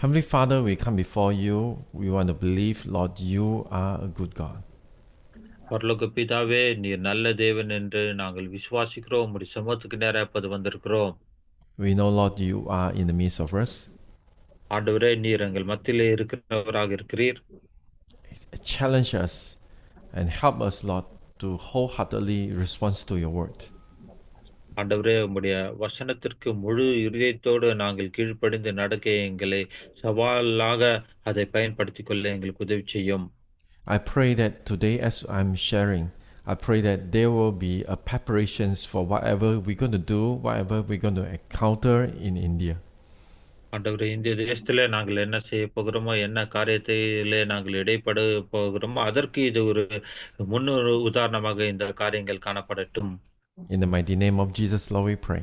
Heavenly Father, we come before you. We want to believe, Lord, you are a good God. பரலோக பிதாவே, நீர் நல்ல தேவன் என்று நாங்கள் விசுவாசிக்கிறோம். உம்முடைய சமூகத்துக்கு நேரா இப்போது வந்திருக்கிறோம். We know, Lord, you are in the midst of us. ஆண்டவரே, நீர் எங்கள் மத்தியிலே இருக்கிறவராக இருக்கிறீர். Challenge us and help us, Lord, to wholeheartedly respond to your word. ஆண்டவரே, உம்முடைய வசனத்திற்கு முழு இதயத்தோடு நாங்கள் கீழ்ப்படிந்து நடக்க எங்களை சவாலாக அதை பயன்படுத்திக் கொள்ள எங்களுக்கு உதவி செய்யும். I pray that today, as I'm sharing, I pray that there will be a preparations for whatever we're going to do, whatever we're going to encounter in India. ஆண்டவரே, இந்த தேசத்திலே நாங்கள் என்ன செய்ய போகிறோமோ, என்ன காரியத்திலே நாங்கள் இடைப்பட போகிறோமோ, அதற்கு இது ஒரு முன்னொரு உதாரணமாக இந்த காரியங்கள் காணப்படட்டும். In the mighty name of Jesus, Lord, we pray.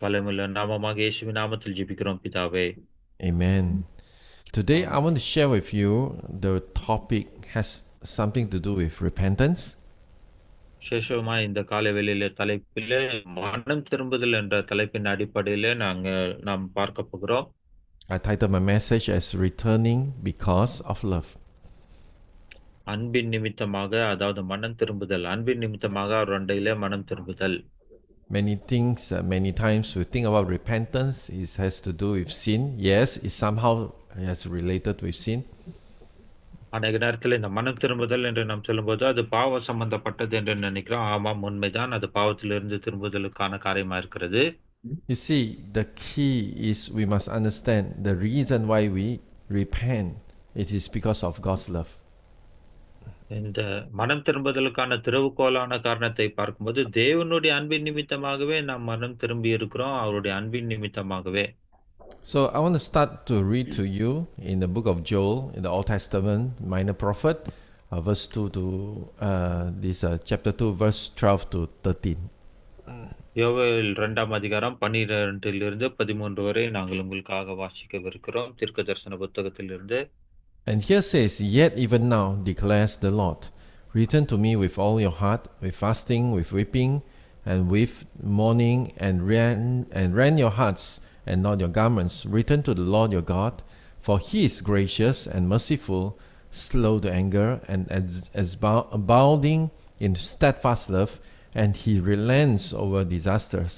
வல்லமையுள்ள நாமமாக இயேசுவின் நாமத்தில் ஜெபிக்கிறோம் பிதாவே. Amen. Today, I want to share with you the topic has something to do with repentance. விசேஷமா இந்த காலை வேளையில தலைப்பிலே மனம் திரும்புதல் என்ற தலைப்பின் அடிப்படையிலே நாம் பார்க்க போகிறோம். I titled my message as Returning Because of Love. அன்பின் நிமித்தமாக, அதாவது மனம் திரும்புதல், அன்பின் நிமித்தமாக அவர் அண்டையிலே மனம் திரும்புதல். Many things, many times we think about repentance. It has to do with sin. Yes, it somehow has related with sin. அநேக நேரத்தில் இந்த மனம் திரும்புதல் என்று நாம் சொல்லும்போது அது பாவ சம்பந்தப்பட்டது என்று நினைக்கிறோம். ஆமாம், உண்மைதான். அது பாவத்திலிருந்து திரும்புதலுக்கான காரியமா இருக்கிறது. You see, the key is we must understand the reason why we repent. It is because of God's love. இந்த மனம் திரும்புதலுக்கான திறவுகோலான காரணத்தை பார்க்கும்போது தேவனுடைய அன்பின் நிமித்தமாகவே நாம் மனம் திரும்பி இருக்கிறோம். அவருடைய அன்பின் நிமித்தமாகவே. So I want to start to read to you in the book of Joel in the Old Testament, minor prophet, verse 2 to chapter 2, verse 12 to 13. யோவேல் 2ஆம் அதிகாரம் 12 13 வரை நாங்கள் உங்களுக்காக வாசிக்கவிருக்கிறோம். தீர்க்க தரிசன புத்தகத்திலிருந்து. And here says, Yet even now declares the Lord, return to me with all your heart, with fasting, with weeping, and with mourning, and rend your hearts and not your garments. Return to the Lord your God, for he is gracious and merciful, slow to anger, and abounding in steadfast love, and he relents over disasters.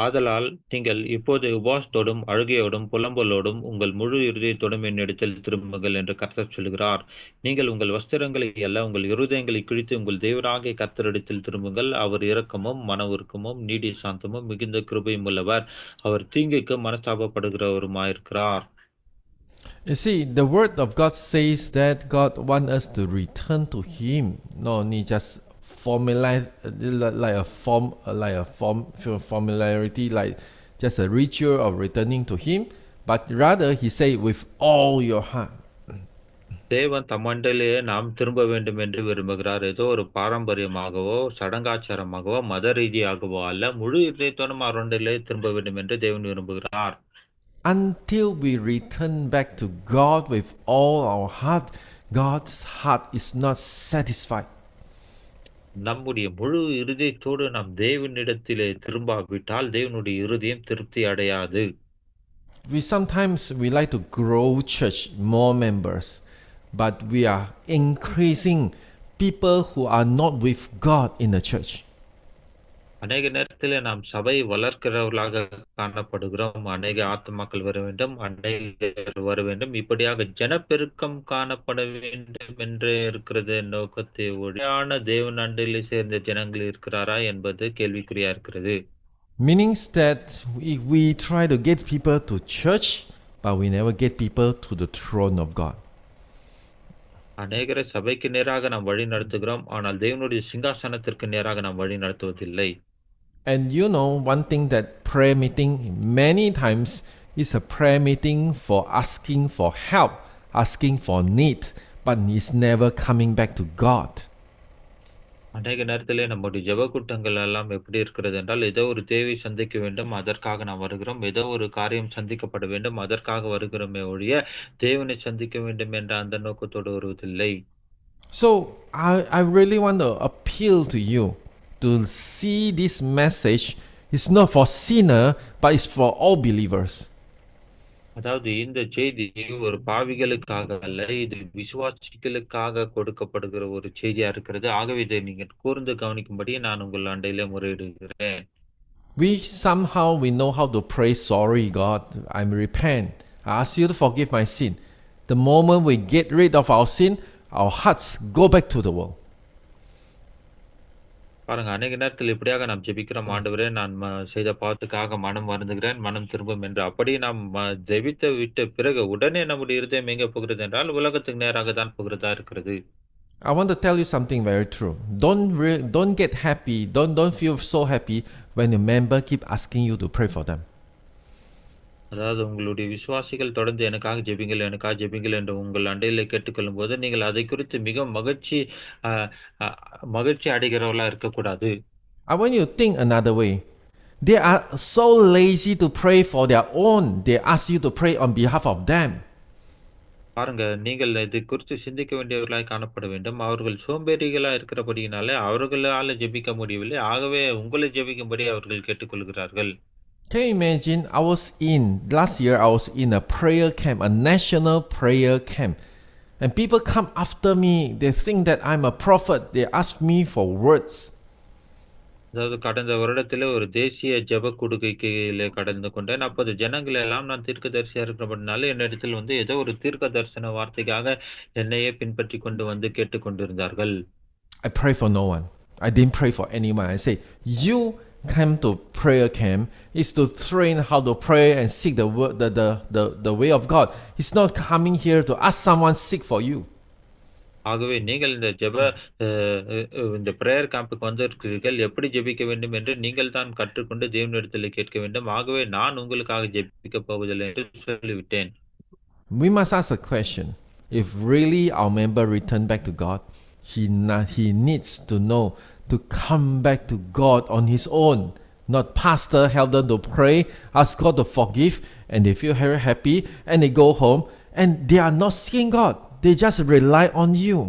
ஆதலால் நீங்கள் இப்போது உபவாசத்தோடும் அழுகையோடும் புலம்பலோடும் உங்கள் முழு இருதயத்தோடும் என்னிடத்தில் திரும்புங்கள் என்று கர்த்தர் சொல்கிறார். நீங்கள் உங்கள் வஸ்திரங்களை அல்ல, உங்கள் இருதயங்களை கிழித்து உங்கள் தேவராகிய கர்த்தரிடத்தில் திரும்புங்கள். அவர் இரக்கமும் மன உருக்கமும் நீடிய சாந்தமும் மிகுந்த கிருபையும் உள்ளவர். அவர் தீங்குக்கு மனஸ்தாபப்படுகிறவருமாயிருக்கிறார். You see, the word of God says that God wants us to return to him, not only just formalize formularity, like just a ritual of returning to him, but rather he say with all your heart. தேவன் தம்மண்டையிலேயே நாம் திரும்ப வேண்டும் என்று விரும்புகிறார். ஏதோ ஒரு பாரம்பரியமாகவோ சடங்காச்சாரமாகவோ மத ரீதியாகவோ அல்ல, முழு இதயத்தோடும் அவருடைய திரும்ப வேண்டும் என்று தேவன் விரும்புகிறார். Until we return back to God with all our heart, God's heart is not satisfied. நம்முடைய முழு இருதயத்தோடு நாம் தேவனிடத்திலே திரும்பாவிட்டால் தேவனுடைய இருதயம் திருப்தி அடையாது. We sometimes like to grow church, more members, but we are increasing people who are not with God in the church. அநேக நேரத்தில் நாம் சபை வளர்க்கிறவர்களாக காணப்படுகிறோம். அநேக ஆத்மாக்கள் வர வேண்டும், அநேகர் வர வேண்டும், இப்படியாக ஜனப்பெருக்கம் காணப்பட வேண்டும் என்று இருக்கிறது நோக்கத்தை ஒழியான தேவன் அண்டையிலே சேர்ந்த ஜனங்கள் இருக்கிறாரா என்பது கேள்விக்குறியா இருக்கிறது. Meanings that we try to get people to church, but we never get people to the throne of God. அநேகரை சபைக்கு நேராக நாம் வழி நடத்துகிறோம், ஆனால் தேவனுடைய சிங்காசனத்திற்கு நேராக நாம் வழி நடத்துவதில்லை. And you know, one thing that prayer meeting many times is a prayer meeting for asking for help, asking for need, but it's never coming back to God. அநேக நேரத்திலே நம்முடைய ஜெப கூட்டங்கள் எல்லாம் எப்படி இருக்கிறது என்றால், ஏதோ ஒரு தேவை சந்திக்க வேண்டும், அதற்காக நாம் வருகிறோம். ஏதோ ஒரு காரியம் சந்திக்கப்பட வேண்டும், அதற்காக வருகிறோமே ஒழிய தேவனை சந்திக்க வேண்டும் என்ற அந்த நோக்கத்தோடு வருவதில்லை. So I really want to appeal to you to see this message is not for sinner, but it's for all believers. அதாவது இந்த செய்தி ஒரு பாவிகளுக்காக அல்ல, இது விசுவாசிகளுக்காக கொடுக்கப்படுகிற ஒரு செய்தியா இருக்கிறது. ஆகவே இதை நீங்க கூர்ந்து கவனிக்கும்படி நான் உங்கள் அண்டையிலே முறையிடுகிறேன். We know how to pray, sorry God, I repent. I ask you to forgive my sin. The moment we get rid of our sin, our hearts go back to the world. பாருங்க, அநேக நேரத்தில் இப்படியாக நாம் ஜெபிக்கிறோம். ஆண்டவரே, நான் செய்த பாவத்துக்காக மனம் வருந்துகிறேன், மனம் திரும்பும் என்று. அப்படியே நாம் ஜெபித்து விட்ட பிறகு உடனே நம்முடைய இருதயம் எங்கே போகிறது என்றால், உலகத்துக்கு நேராக தான் போகிறதா இருக்கிறது. I want to tell you something very true. Don't get happy. Don't feel so happy when a member keep asking you to pray for them. அதாவது உங்களுடைய விசுவாசிகள் தொடர்ந்து எனக்காக ஜெபிங்கள், எனக்காக ஜெபிங்கள் என்று உங்கள் அண்டையிலே கேட்டுக்கொள்ளும்போது, நீங்கள் அதை குறித்து மிக அ அ மகிழ்ச்சி அடைகிறவர்களா இருக்கக்கூடாது. I want you to think another way. They are so lazy to pray for their own. They ask you to pray on behalf of them. பாருங்க, நீங்கள் இது குறித்து சிந்திக்க வேண்டியவர்களாய் காணப்பட வேண்டும். அவர்கள் சோம்பேறிகளா இருக்கிறபடியினாலே அவர்களால ஜெபிக்க முடியவில்லை. ஆகவே உங்களை ஜெபிக்கும்படி அவர்கள் கேட்டுக்கொள்கிறார்கள். Can you imagine? Last year I was in a prayer camp, a national prayer camp. And people come after me. They think that I'm a prophet. They ask me for words. அதாவது கடந்த வருடத்திலே ஒரு தேசிய ஜெப கொடுக்கையிலே கடந்து கொண்டேன். அப்போது ஜனங்கள் எல்லாம் நான் தீர்க்கதரிசியா இருக்கிறபடினால என்னிடத்தில் வந்து ஏதோ ஒரு தீர்க்க தரிசன வார்த்தைக்காக என்னையே பின்பற்றிக் கொண்டு வந்து கேட்டுக்கொண்டிருந்தார்கள். I pray for no one. I didn't pray for anyone. I say, you come to prayer camp is to train how to pray and seek the word, the way of God. It's not coming here to ask someone seek for you. ஆகவே நீங்கள் இந்த prayer கேம்புக்கு வந்திருக்கிறீர்கள். எப்படி ஜெபிக்க வேண்டும் என்று நீங்கள் தான் கற்றுக்கொண்டு தேவனிடத்தில் கேட்க வேண்டும். ஆகவே நான் உங்களுக்காக ஜெபிக்கப் போவதில்லை என்று சொல்லிவிட்டேன். We must ask a question. If really our member return back to God, he needs to know to come back to God on his own. Not pastor help them to pray, ask God to forgive, and they feel very happy, and they go home, and they are not seeking God. They just rely on you.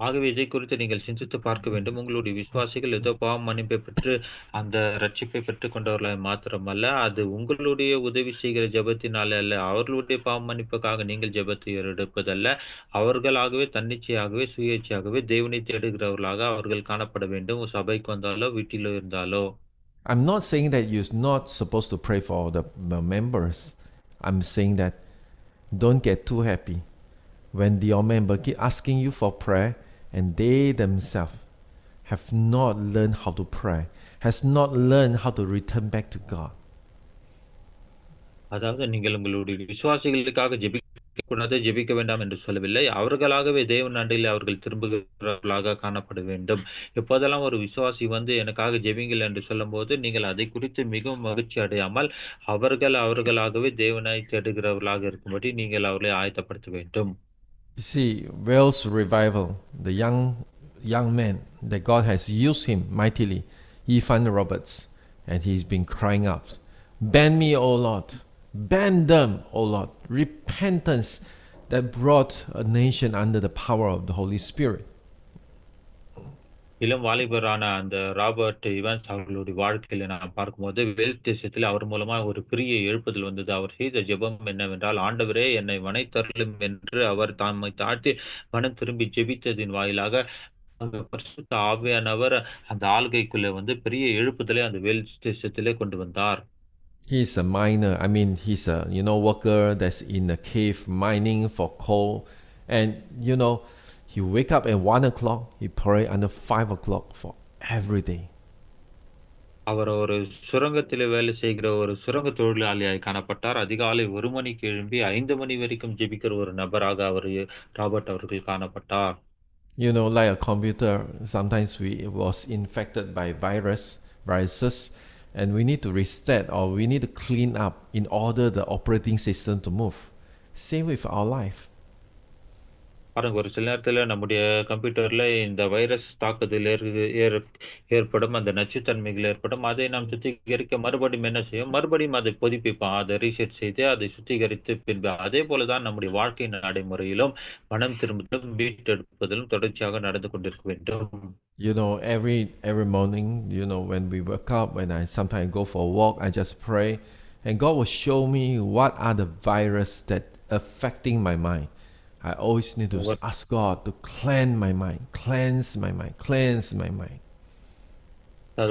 ஆகவே இதை குறித்து நீங்கள் சிந்தித்து பார்க்க வேண்டும். உங்களுடைய விசுவாசிகள் ஏதோ பாவ மன்னிப்பை பெற்று அந்த ரட்சிப்பை பெற்றுக் கொண்டவர்களாய் மாத்திரமல்ல, அது உங்களுடைய உதவி செய்கிற ஜெபத்தினாலே அல்ல, அவர்களுடைய பாவ மன்னிப்புக்காக நீங்கள் ஜெபத்தை எடுப்பதல்ல. அவர்களாகவே தன்னிச்சையாகவே சுயேட்சையாகவே தேவனை தேடுகிறவர்களாக அவர்கள் காணப்பட வேண்டும். சபைக்கு வந்தாலோ வீட்டிலோ இருந்தாலோ. I'm not saying that you're not supposed to pray for the members. I'm saying that don't get too happy when your member keep asking you for prayer and they themselves have not learned how to pray, has not learned how to return back to God. அதாவது நீங்கள் உங்களுடைய விசுவாசிகளுக்காக ஜெபிக்கக்கூடாது, ஜெபிக்க வேண்டாம் என்று சொல்லவில்லை. அவர்களாகவே தேவன் அண்டையில் அவர்கள் திரும்புகிறவர்களாக காணப்பட வேண்டும். எப்போதெல்லாம் ஒரு விசுவாசி வந்து எனக்காக ஜெபிங்கள் என்று சொல்லும்போது, நீங்கள் அதை குறித்து மிகவும் மகிழ்ச்சி அடையாமல் அவர்களாகவே தேவனை தேடுகிறவர்களாக இருக்கும்படி நீங்கள் அவர்களை ஆயத்தப்படுத்த வேண்டும். You see, Wales revival, the young man that God has used him mightily, Evan Roberts, and he's been crying out, "Ban me, O Lord, ban them, O Lord." Repentance that brought a nation under the power of the Holy Spirit. இளம் வாலிபரான அந்த Robert Evans அவர்களுடைய வாழ்க்கையில நான் பார்க்கும்போது Wales தேசத்தில் அவர் மூலமா ஒரு பெரிய எழுப்புதல் வந்தது. அவர் செய்த ஜெபம் என்னவென்றால், ஆண்டவரே என்னை மன்னித்தருளும் என்று அவர் தம்மை தாழ்த்தி மனம் திரும்பி ஜெபித்ததின் வாயிலாக அந்த பரிசுத்த ஆவியானவர் அந்த ஆள்கைக்குள்ள வந்து பெரிய எழுப்புதலை அந்த வேல்ஸ் தேசத்திலே கொண்டு வந்தார். He's a miner. I mean, he's a worker that's in a cave mining for coal, and he wake up at 1 o'clock. He pray until 5 o'clock for every day. அவர் ஒரு சுரங்கத்திலே வேலை செய்கிற ஒரு சுரங்க தொழிலாளியாய் காணப்பட்டார். அதிகாலை 1 மணிக்கு எழும்பி 5 மணி வரைக்கும் ஜெபிக்கிற ஒரு நபராக அவர் ராபர்ட் அவர்கள் காணப்பட்டார். Like a computer, sometimes we was infected by viruses, and we need to reset or we need to clean up in order the operating system to move. Same with our life. பாருங்க, ஒரு சில நேரத்துல நம்முடைய கம்ப்யூட்டர்ல இந்த virus தாக்குதல் ஏற்படும், அந்த நச்சுத்தன்மைகள் ஏற்படும். அதை நாம் சுத்திகரிக்க மறுபடியும் என்ன செய்யும்? மறுபடியும் அதை புதுப்பிப்போம். அதை ரீசெட் செய்து அதை சுத்திகரித்து பின்பு அதே போலதான் நம்முடைய வாழ்க்கை நடைமுறையிலும் மனம் திரும்புதலும் மீட்டெடுப்பதிலும் தொடர்ச்சியாக நடந்து கொண்டிருக்க வேண்டும். Every morning, when we wake up, when I sometimes go for a walk, I just pray, and God will show me what are the virus that affecting my mind. I always need to ஒவ்வொரு ask God to cleanse my mind, cleanse my mind, cleanse my mind.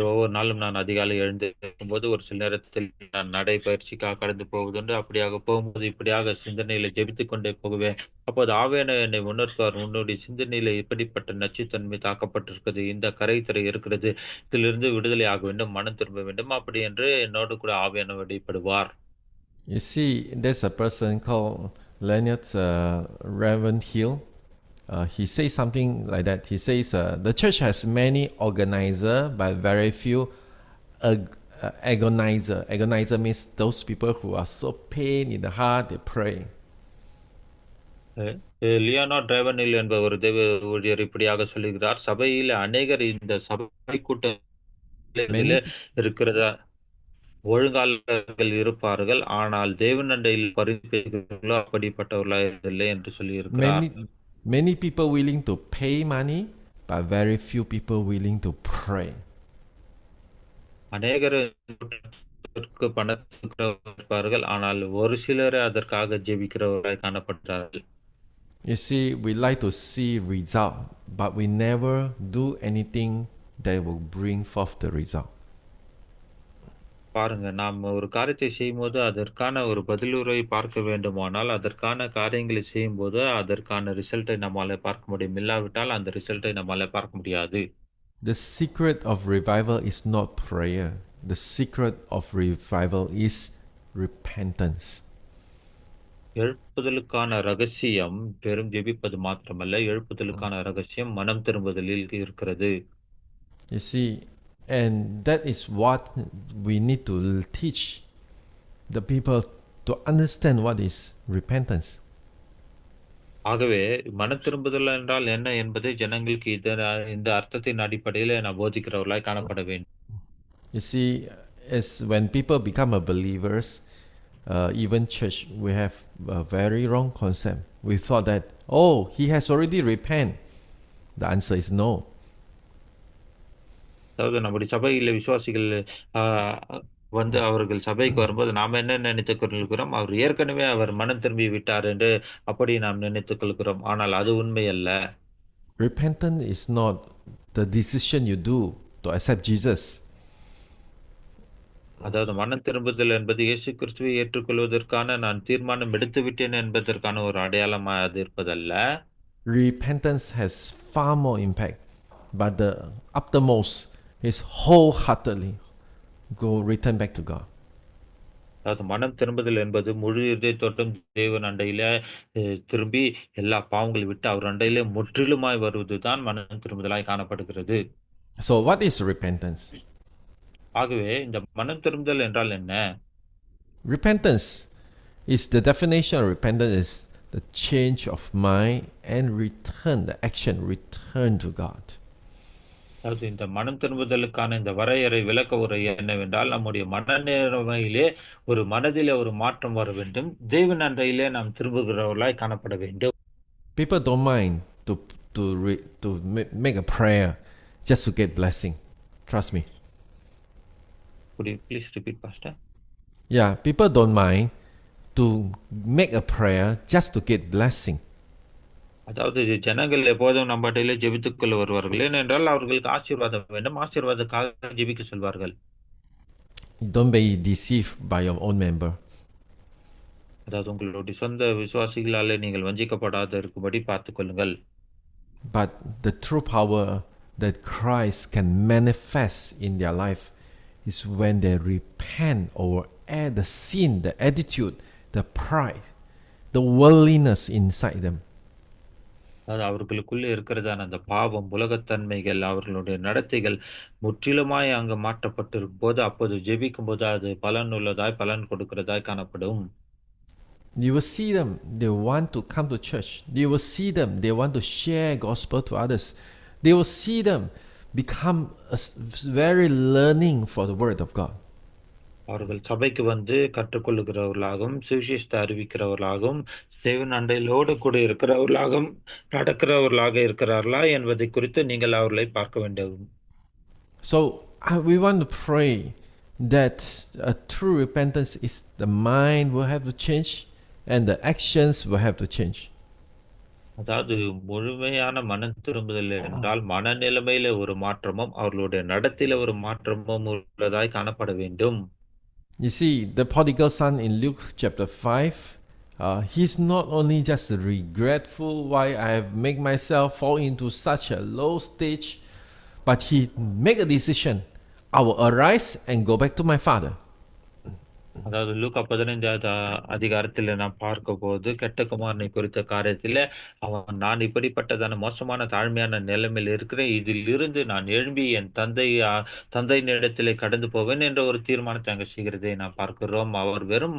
ஒவ்வொரு நாளும் நான் அதிகாலை எழுந்திருக்கும்போது ஒரு சில நேரத்தில் நான் நடைப்பயிற்சிக்காக கடந்து போவதுண்டு. அப்படியாக போகும்போது இப்படியாக சிந்தனையில ஜெபித்துக் கொண்டே போகுவேன். அப்போது ஆவியானவர் என்னை உணர்த்துவார். உன்னுடைய சிந்தனையில இப்படிப்பட்ட நச்சுத்தன்மை தாக்கப்பட்டிருக்கிறது. இந்த கரைதிரை இருக்கிறது. இதிலிருந்து விடுதலை ஆக வேண்டும். மனம் திரும்ப வேண்டும். அப்படி என்று என்னோடு கூட ஆவியானவர் வெளிப்படுவார். You see, there's a person called Leonard Ravenhill. He says something like that. He says the church has many organizer, but very few agonizer. Agonizer means those people who are so pain in the heart, they pray. Leonard டிரைவனில் என்பவர் தேவ ஊழியர் இப்படியாக சொல்லுகிறார். சபையில் அநேகர் இந்த சபை கூட்டங்களிலே Many இருக்கிறதா ஒழுங்காளர்கள் இருப்பார்கள். ஆனால் தேவனண்டையில் பரிந்துரைக்கிறவர்களோ அப்படிப்பட்டவர்களாக இல்லை என்று சொல்லியிருக்கிறார். many people willing to pay money, but very few people willing to pray. அநேகர் பணத்திற்கு இருப்பார்கள். ஆனால் ஒரு சிலரே அதற்காக ஜெபிக்கிறவர்களாய் காணப்படுகிறார்கள். You see, we like to see result, but we never do anything that will bring forth the result. பாருங்க, நாம் ஒரு காரியத்தை செய்யும்போது அதற்கான ஒரு பதிலுரை பார்க்க வேண்டுமானால் அதற்கான காரியங்களை செய்யும்போது அதற்கான ரிசல்ட்டை நம்மால பார்க்க முடியும். இல்லாவிட்டால் அந்த ரிசல்ட்டை நம்மால பார்க்க முடியாது. The secret of revival is not prayer. The secret of revival is repentance. எழுப்புதலுக்கான ரகசியம் பெரும் ஜெபிப்பது மாத்திரமல்ல, எழுப்புதலுக்கான ரகசியம் மனம் திரும்புதலில் இருக்கிறது. You see, and that is what we need to teach the people to understand what is repentance. ஆகவே மனம் திரும்புதல் என்றால் என்ன என்பதை ஜனங்களுக்கு இந்த அர்த்தத்தின் அடிப்படையில் நான் போதிக்கிறவர்களாய் காணப்பட வேண்டும். You see, as when people become a believers, even church, we have a very wrong concept. We thought that, oh, he has already repent. The answer is no. அதாவது நம்முடைய சபையில் விசுவாசிகள் வந்து அவர்கள் சபைக்கு வரும்போது நாம் என்ன நினைத்துக் கொள்கிறோம், அவர் ஏற்கனவே அவர் மனம் திரும்பி விட்டார் என்று அப்படி நாம் நினைத்துக் கொள்கிறோம். ஆனால் அது உண்மை அல்ல. Repentance is not the decision you do to accept Jesus. அதாவது மனம் திரும்புதல் என்பது இயேசு கிறிஸ்துவை ஏற்றுக்கொள்வதற்கான நான் தீர்மானம் எடுத்து விட்டேன் என்பதற்கான ஒரு அடையாளமாக அது இருப்பதல்ல. Repentance has far more impact, but the uttermost is wholeheartedly return back to God. அதாவது மனம் திரும்புதல் என்பது முழு இதயத்தோடும் தேவன் அண்டையில திரும்பி எல்லா பாவங்களை விட்டு அவர் அண்டையிலே முற்றிலுமாய் வருவதுதான் மனம் திரும்புதலாய் காணப்படுகிறது. So what is repentance? ஆகவே இந்த மனம் திரும்புதல் என்றால் என்ன? Repentance is the definition of repentance is the change of mind and return, the action return to God. அதாவது இந்த மனம் திரும்புதலுக்கான இந்த வரையறை விளக்க உரை என்னவென்றால் நம்முடைய மனநிலைமையிலே ஒரு மனதிலே ஒரு மாற்றம் வர வேண்டும். தேவன் அண்டையிலே நாம் திரும்புகிறவர்களாய் காணப்பட வேண்டும். People don't mind to make a prayer just to get blessing. Trust me. Could you please repeat, Pastor? Yeah, people don't mind to make a prayer just to get blessing. அதாவது ஜனங்கள் எப்போதும் நம்மகிட்ட ஜெபித்துக்கொள்ள வருவார்கள். ஏனென்றால் அவர்களுக்கு ஆசீர்வாதம் வேண்டும். ஆசீர்வாதத்துக்காக ஜெபிக்க சொல்வார்கள். Don't be deceived by your own member. அதாவது உங்களுடைய சொந்த விசுவாசிகளாலே நீங்கள் வஞ்சிக்கப்படாத இருக்கும்படி பார்த்துக் கொள்ளுங்கள். But the true power that Christ can manifest in their life is when they repent over the sin, the attitude, the pride, the worldliness inside them. அதாவது அவர்களுக்குள்ளே இருக்கிறதான அந்த பாவம், உலகத்தன்மைகள், அவர்களுடைய நடத்தைகள் முற்றிலுமாய் அங்கு மாற்றப்பட்டிருக்கும் போது அப்போது ஜெபிக்கும் போது அது பலனுள்ளதாய் பலன் கொடுக்கிறதாய் காணப்படும். You will see them, they want to come to church. You will see them, they want to share gospel to others. They will see them become very learning for the word of God. அவர்கள் சபைக்கு வந்து கற்றுக்கொள்ளுகிறவர்களாகவும் சுவிசேஷத்தை அறிவிக்கிறவர்களாகவும் தேவன் அண்டையிலோடு கூட இருக்கிறவர்களாகவும் நடக்கிறவர்களாக இருக்கிறார்களா என்பதை குறித்து நீங்கள் அவர்களை பார்க்க வேண்டும். So we want to pray that a true repentance is the mind will have to change and the actions will have to change. அதாவது முழுமையான மனம் திரும்புதல் என்றால், மனநிலைமையில ஒரு மாற்றமும், அவர்களுடைய நடத்தையில ஒரு மாற்றமும் உள்ளதாய் காணப்பட வேண்டும். You see, the prodigal son in Luke chapter 5, he's not only just regretful why I have made myself fall into such a low stage, but he make a decision. I will arise and go back to my father. அதாவது லூக்கா 15வது அதிகாரத்தில நாம் பார்க்கும்போது, கெட்ட குமாரனை குறித்த காரியத்தில, நான் இப்படிப்பட்டதான மோசமான தாழ்மையான நிலைமையில் இருக்கிறேன். இதிலிருந்து நான் எழும்பி என் தந்தையினிடத்திலே கடந்து போவேன் என்ற ஒரு தீர்மானத்தை அங்க செய்கிறதை நாம் பார்க்கிறோம். அவர் வெறும்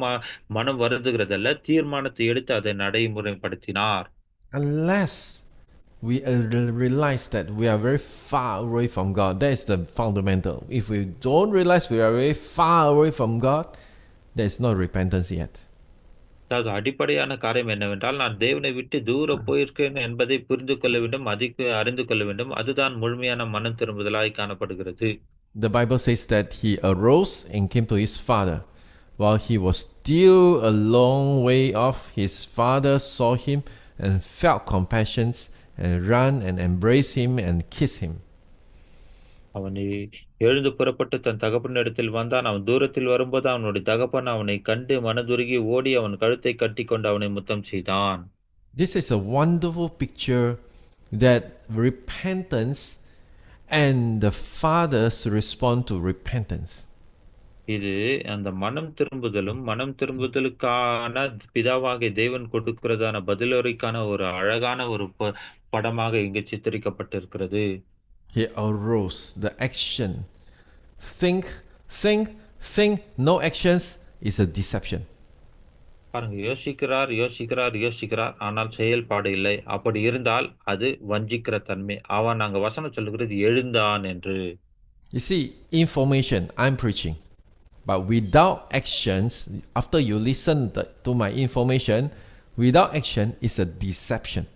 மனம் வருந்துகிறதல்ல, தீர்மானத்தை எடுத்து அதை நடைமுறைப்படுத்தினார். Unless we realize that we are very far away from God, that is the fundamental. If we don't realize we are very far away from God, there is no repentance yet. அதாவது அடிப்படையான காரியம் என்னவென்றால், நான் தேவனை விட்டு தூரம் போயிருக்கேன் என்பதை புரிந்து கொள்ள வேண்டும், அறிந்து கொள்ள வேண்டும். அதுதான் முழுமையான மனம் திரும்புதலாய் காணப்படுகிறது. The Bible says that he arose and came to his father. While he was still a long way off, his father saw him and felt compassion and ran and embraced him and kissed him. அவன் எழுந்து புறப்பட்டு தன் தகப்பனிடத்தில் வந்தான். அவன் தூரத்தில் வரும்போது அவனுடைய தகப்பன் அவனை கண்டு மனதுருகி ஓடி அவன் கழுத்தை கட்டிக்கொண்டு அவனை முத்தம் செய்தான். This is a wonderful picture that repentance and the father's response to repentance. இது அந்த மனம் திரும்புதலுக்கான பிதாவாகிய தேவன் கொடுக்கிறதான பதிலுரைக்கான ஒரு அழகான ஒரு படமாக இங்கு சித்தரிக்கப்பட்டிருக்கிறது. He arose, the action. Think, no actions is a deception. பாருங்க, யோசிக்கிறார், ஆனால் செயல்பாடு இல்லை. அப்படி இருந்தால் அது வஞ்சிக்கிற தன்மை. அவன் அங்க வசனம் சொல்லுகிறது எழுந்தான் என்று. You see, information, I'm preaching. But without actions, after you listen to my information, without action is a deception.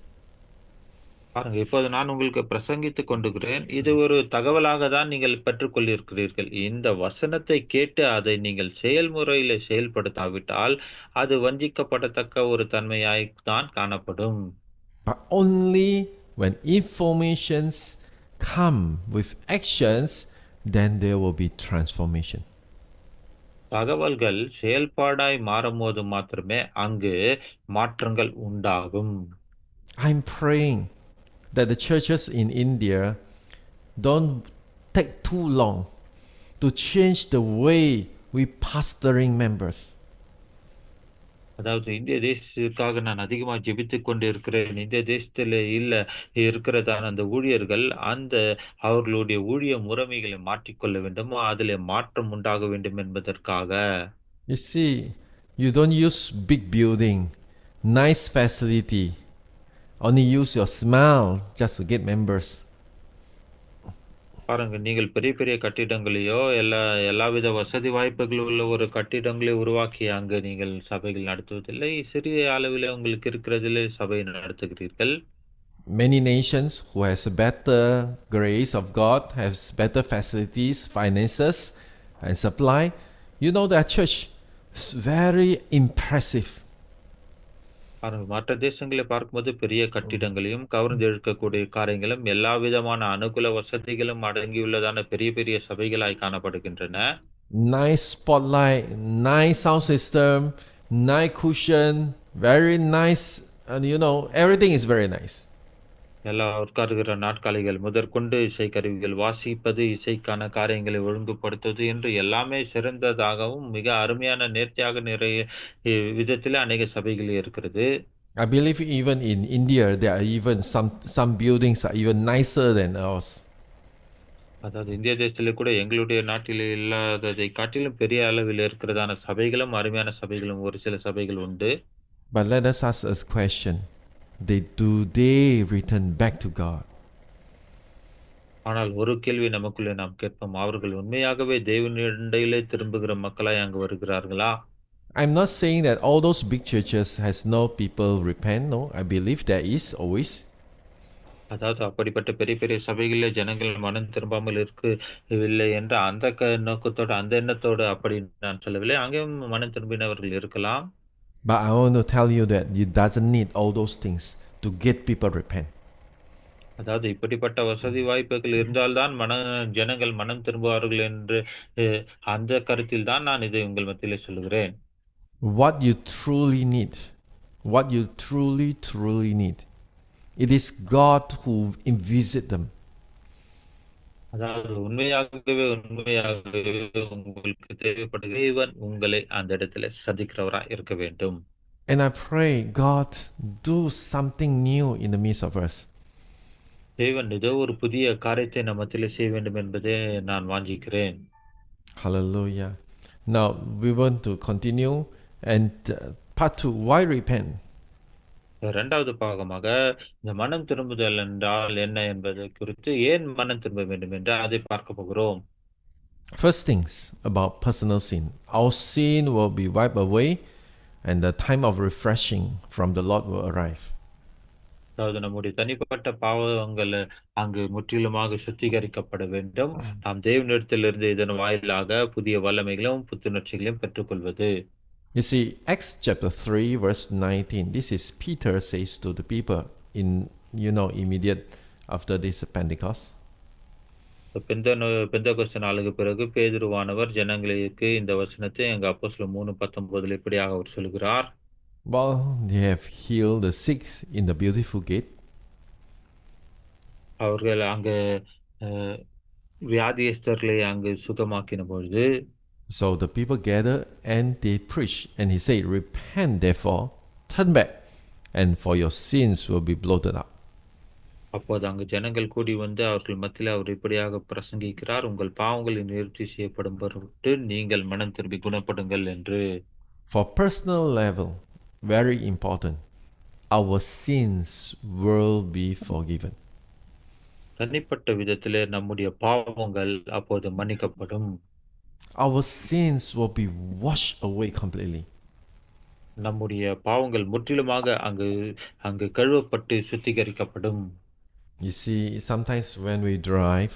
பாருங்க, இப்போது நான் உங்களுக்கு பிரசங்கித்துக் கொண்டிருக்கிறேன். இது ஒரு தகவலாக தான் நீங்கள் பெற்றுக்கொள்ளிருக்கிறீர்கள். இந்த வசனத்தை கேட்டு அதை நீங்கள் செயல்முறையில செயல்படுத்தாவிட்டால் அது வஞ்சிக்கப்படத்தக்க ஒரு தன்மையாய் தான் காணப்படும். But only when informations come with actions, then there will be transformation. தகவல்கள் செயல்பாடாய் மாறும்போது மாத்திரமே அங்கு மாற்றங்கள் உண்டாகும். I'm praying that the churches in India don't take too long to change the way we pastoring members. அதாவது இந்திய தேசத்திற்காக நான் அதிகமாக ஜெபித்துக் கொண்டு இருக்கிறேன். இந்திய தேசத்தில் இருக்கிறதான அந்த ஊழியர்கள் அவர்களுடைய ஊழிய முறைமைகளை மாற்றிக்கொள்ள வேண்டும், அதில் மாற்றம் உண்டாக வேண்டும் என்பதற்காக. You see, you don't use big building, nice facility, only use your smile just to get members. பாருங்க, நீங்கள் பெரிய பெரிய கட்டிடங்களையோ எல்லாவித வசதி வாய்ப்புகள் உள்ள ஒரு கட்டிடங்களை உருவாக்கி அங்கு நீங்கள் சபைகள் நடத்துவதில்லை. சிறிய அளவில் உங்களுக்கு இருக்கிறதிலே சபை நடத்துகிறீர்கள். Many nations who has a better grace of God, has better facilities, finances and supply, you know their church is very impressive. மற்ற தேசங்களை பார்க்கும்போது பெரிய கட்டிடங்களையும் கவர்ந்து இழுக்கக்கூடிய காரியங்களும் எல்லா விதமான அனுகூல வசதிகளும் அடங்கியுள்ளதான பெரிய பெரிய சபைகளாய் காணப்படுகின்றன. Nice spotlight, nice sound system, nice cushion, very nice, and everything is very nice. எல்லா உட்காருகிற நாட்காலிகள் முதற்கொண்டு இசைக்கருவிகள் வாசிப்பது, இசைக்கான காரியங்களை ஒழுங்குபடுத்துவது என்று எல்லாமே சிறந்ததாகவும் மிக அருமையான நேர்த்தியாக நிறைய விதத்தில் அநேக சபைகள் இருக்கிறது. I believe even in India there are even some buildings are even nicer than ours. அதாவது இந்திய தேசத்திலே கூட எங்களுடைய நாட்டில் இல்லாததை காட்டிலும் பெரிய அளவில் இருக்கிறதான சபைகளும் அருமையான சபைகளும் ஒரு சில சபைகள் உண்டு. But let us ask a question. Do they return back to God? ஆனால் ஒரு கேள்வி நமக்குள்ளே நாம் கேட்போம், அவர்கள் உண்மையாகவே தேவனிடையிலே திரும்புகிற மக்களாய் அங்கு வருகிறார்களா? I'm not saying that all those big churches has no people repent. No, I believe there is always. அதாவது அப்படிப்பட்ட பெரிய பெரிய சபைகளிலே ஜனங்கள் மனம் திரும்பாமல் இருக்கவில்லை என்ற அந்த நோக்கத்தோடு, அந்த எண்ணத்தோடு அப்படி நான் சொல்லவில்லை. அங்கேயும் மனம் திரும்பினவர்கள் இருக்கலாம். But I want to tell you that you doesn't need all those things to get people repent. அதாவது இப்படிப்பட்ட வசதி வாய்ப்புகள் இருந்தால்தான் ஜனங்கள் மனம் திரும்புவார்கள் என்று அஹ், அந்த கருத்தில் தான் நான் இதை உங்கள் மத்தியிலே சொல்லுகிறேன். What you truly need, what you truly need, it is God who visit them. அதாவது உண்மையாகவே உங்களுக்கு தேவைப்படுகிற தேவன் உங்களை அந்த இடத்துல சந்திக்கிறவரா இருக்க வேண்டும். And I pray, God, do something new in the midst of us. தேவன் ஏதோ ஒரு புதிய காரியத்தை நம்ம மத்தியிலே செய்ய வேண்டும் என்பதே நான் வாஞ்சிக்கிறேன். Hallelujah. Now we want to continue and part 2, why repent? இரண்டாவது பாகமாக இந்த மனம் திரும்புதல் என்றால் என்ன என்பது குறித்து ஏன் மனம் திரும்ப வேண்டும் என்று அதை பார்க்க போகிறோம். First things about personal sin. Our sin will be wiped away and the time of refreshing from the Lord will arrive. அதாவது நம்முடைய தனிப்பட்ட பாவங்கள் அங்கு முற்றிலுமாக சுத்திகரிக்கப்பட வேண்டும். நாம் தேவனிடத்திலிருந்து இதன் வாயிலாக புதிய வல்லமைகளும் புத்துணர்ச்சிகளையும் பெற்றுக்கொள்வது. You see, Acts chapter 3 verse 19, this is Peter says to the people in, immediate after this Pentecost. பெந்தெகோஸ்து நாளுக்கு பிறகு பேதுருவானவர் ஜனங்களுக்கு இந்த வசனத்தை எங்க அப்போஸ்தலர் 3:19 இப்படியாக அவர் சொல்கிறார். Well, they have healed the sick in the beautiful gate. அவர்கள் அங்கு வியாதியஸ்தர்களை அங்கு சுகமாக்கின பொழுது So the people gathered and they preached, and he said, repent therefore, turn back, and for your sins will be blotted out. அப்போது அங்கு ஜனங்கள் கூடி வந்து அவர்கள் மத்தியில் அவர் இப்படியாக பிரசங்கிக்கிறார், உங்கள் பாவங்களை நிவர்த்தி செய்யப்படும் பொருட்டு நீங்கள் மனம் திரும்பி குணப்படுங்கள் என்று. For personal level, very important, our sins will be forgiven. தனிப்பட்ட விதத்திலே நம்முடைய பாவங்கள் அப்போது மன்னிக்கப்படும். Our sins will be washed away completely. நம்முடைய பாவங்கள் முற்றிலுமாக அங்கு கழுவப்பட்டு சுத்திகரிக்கப்படும். You see, sometimes when we drive,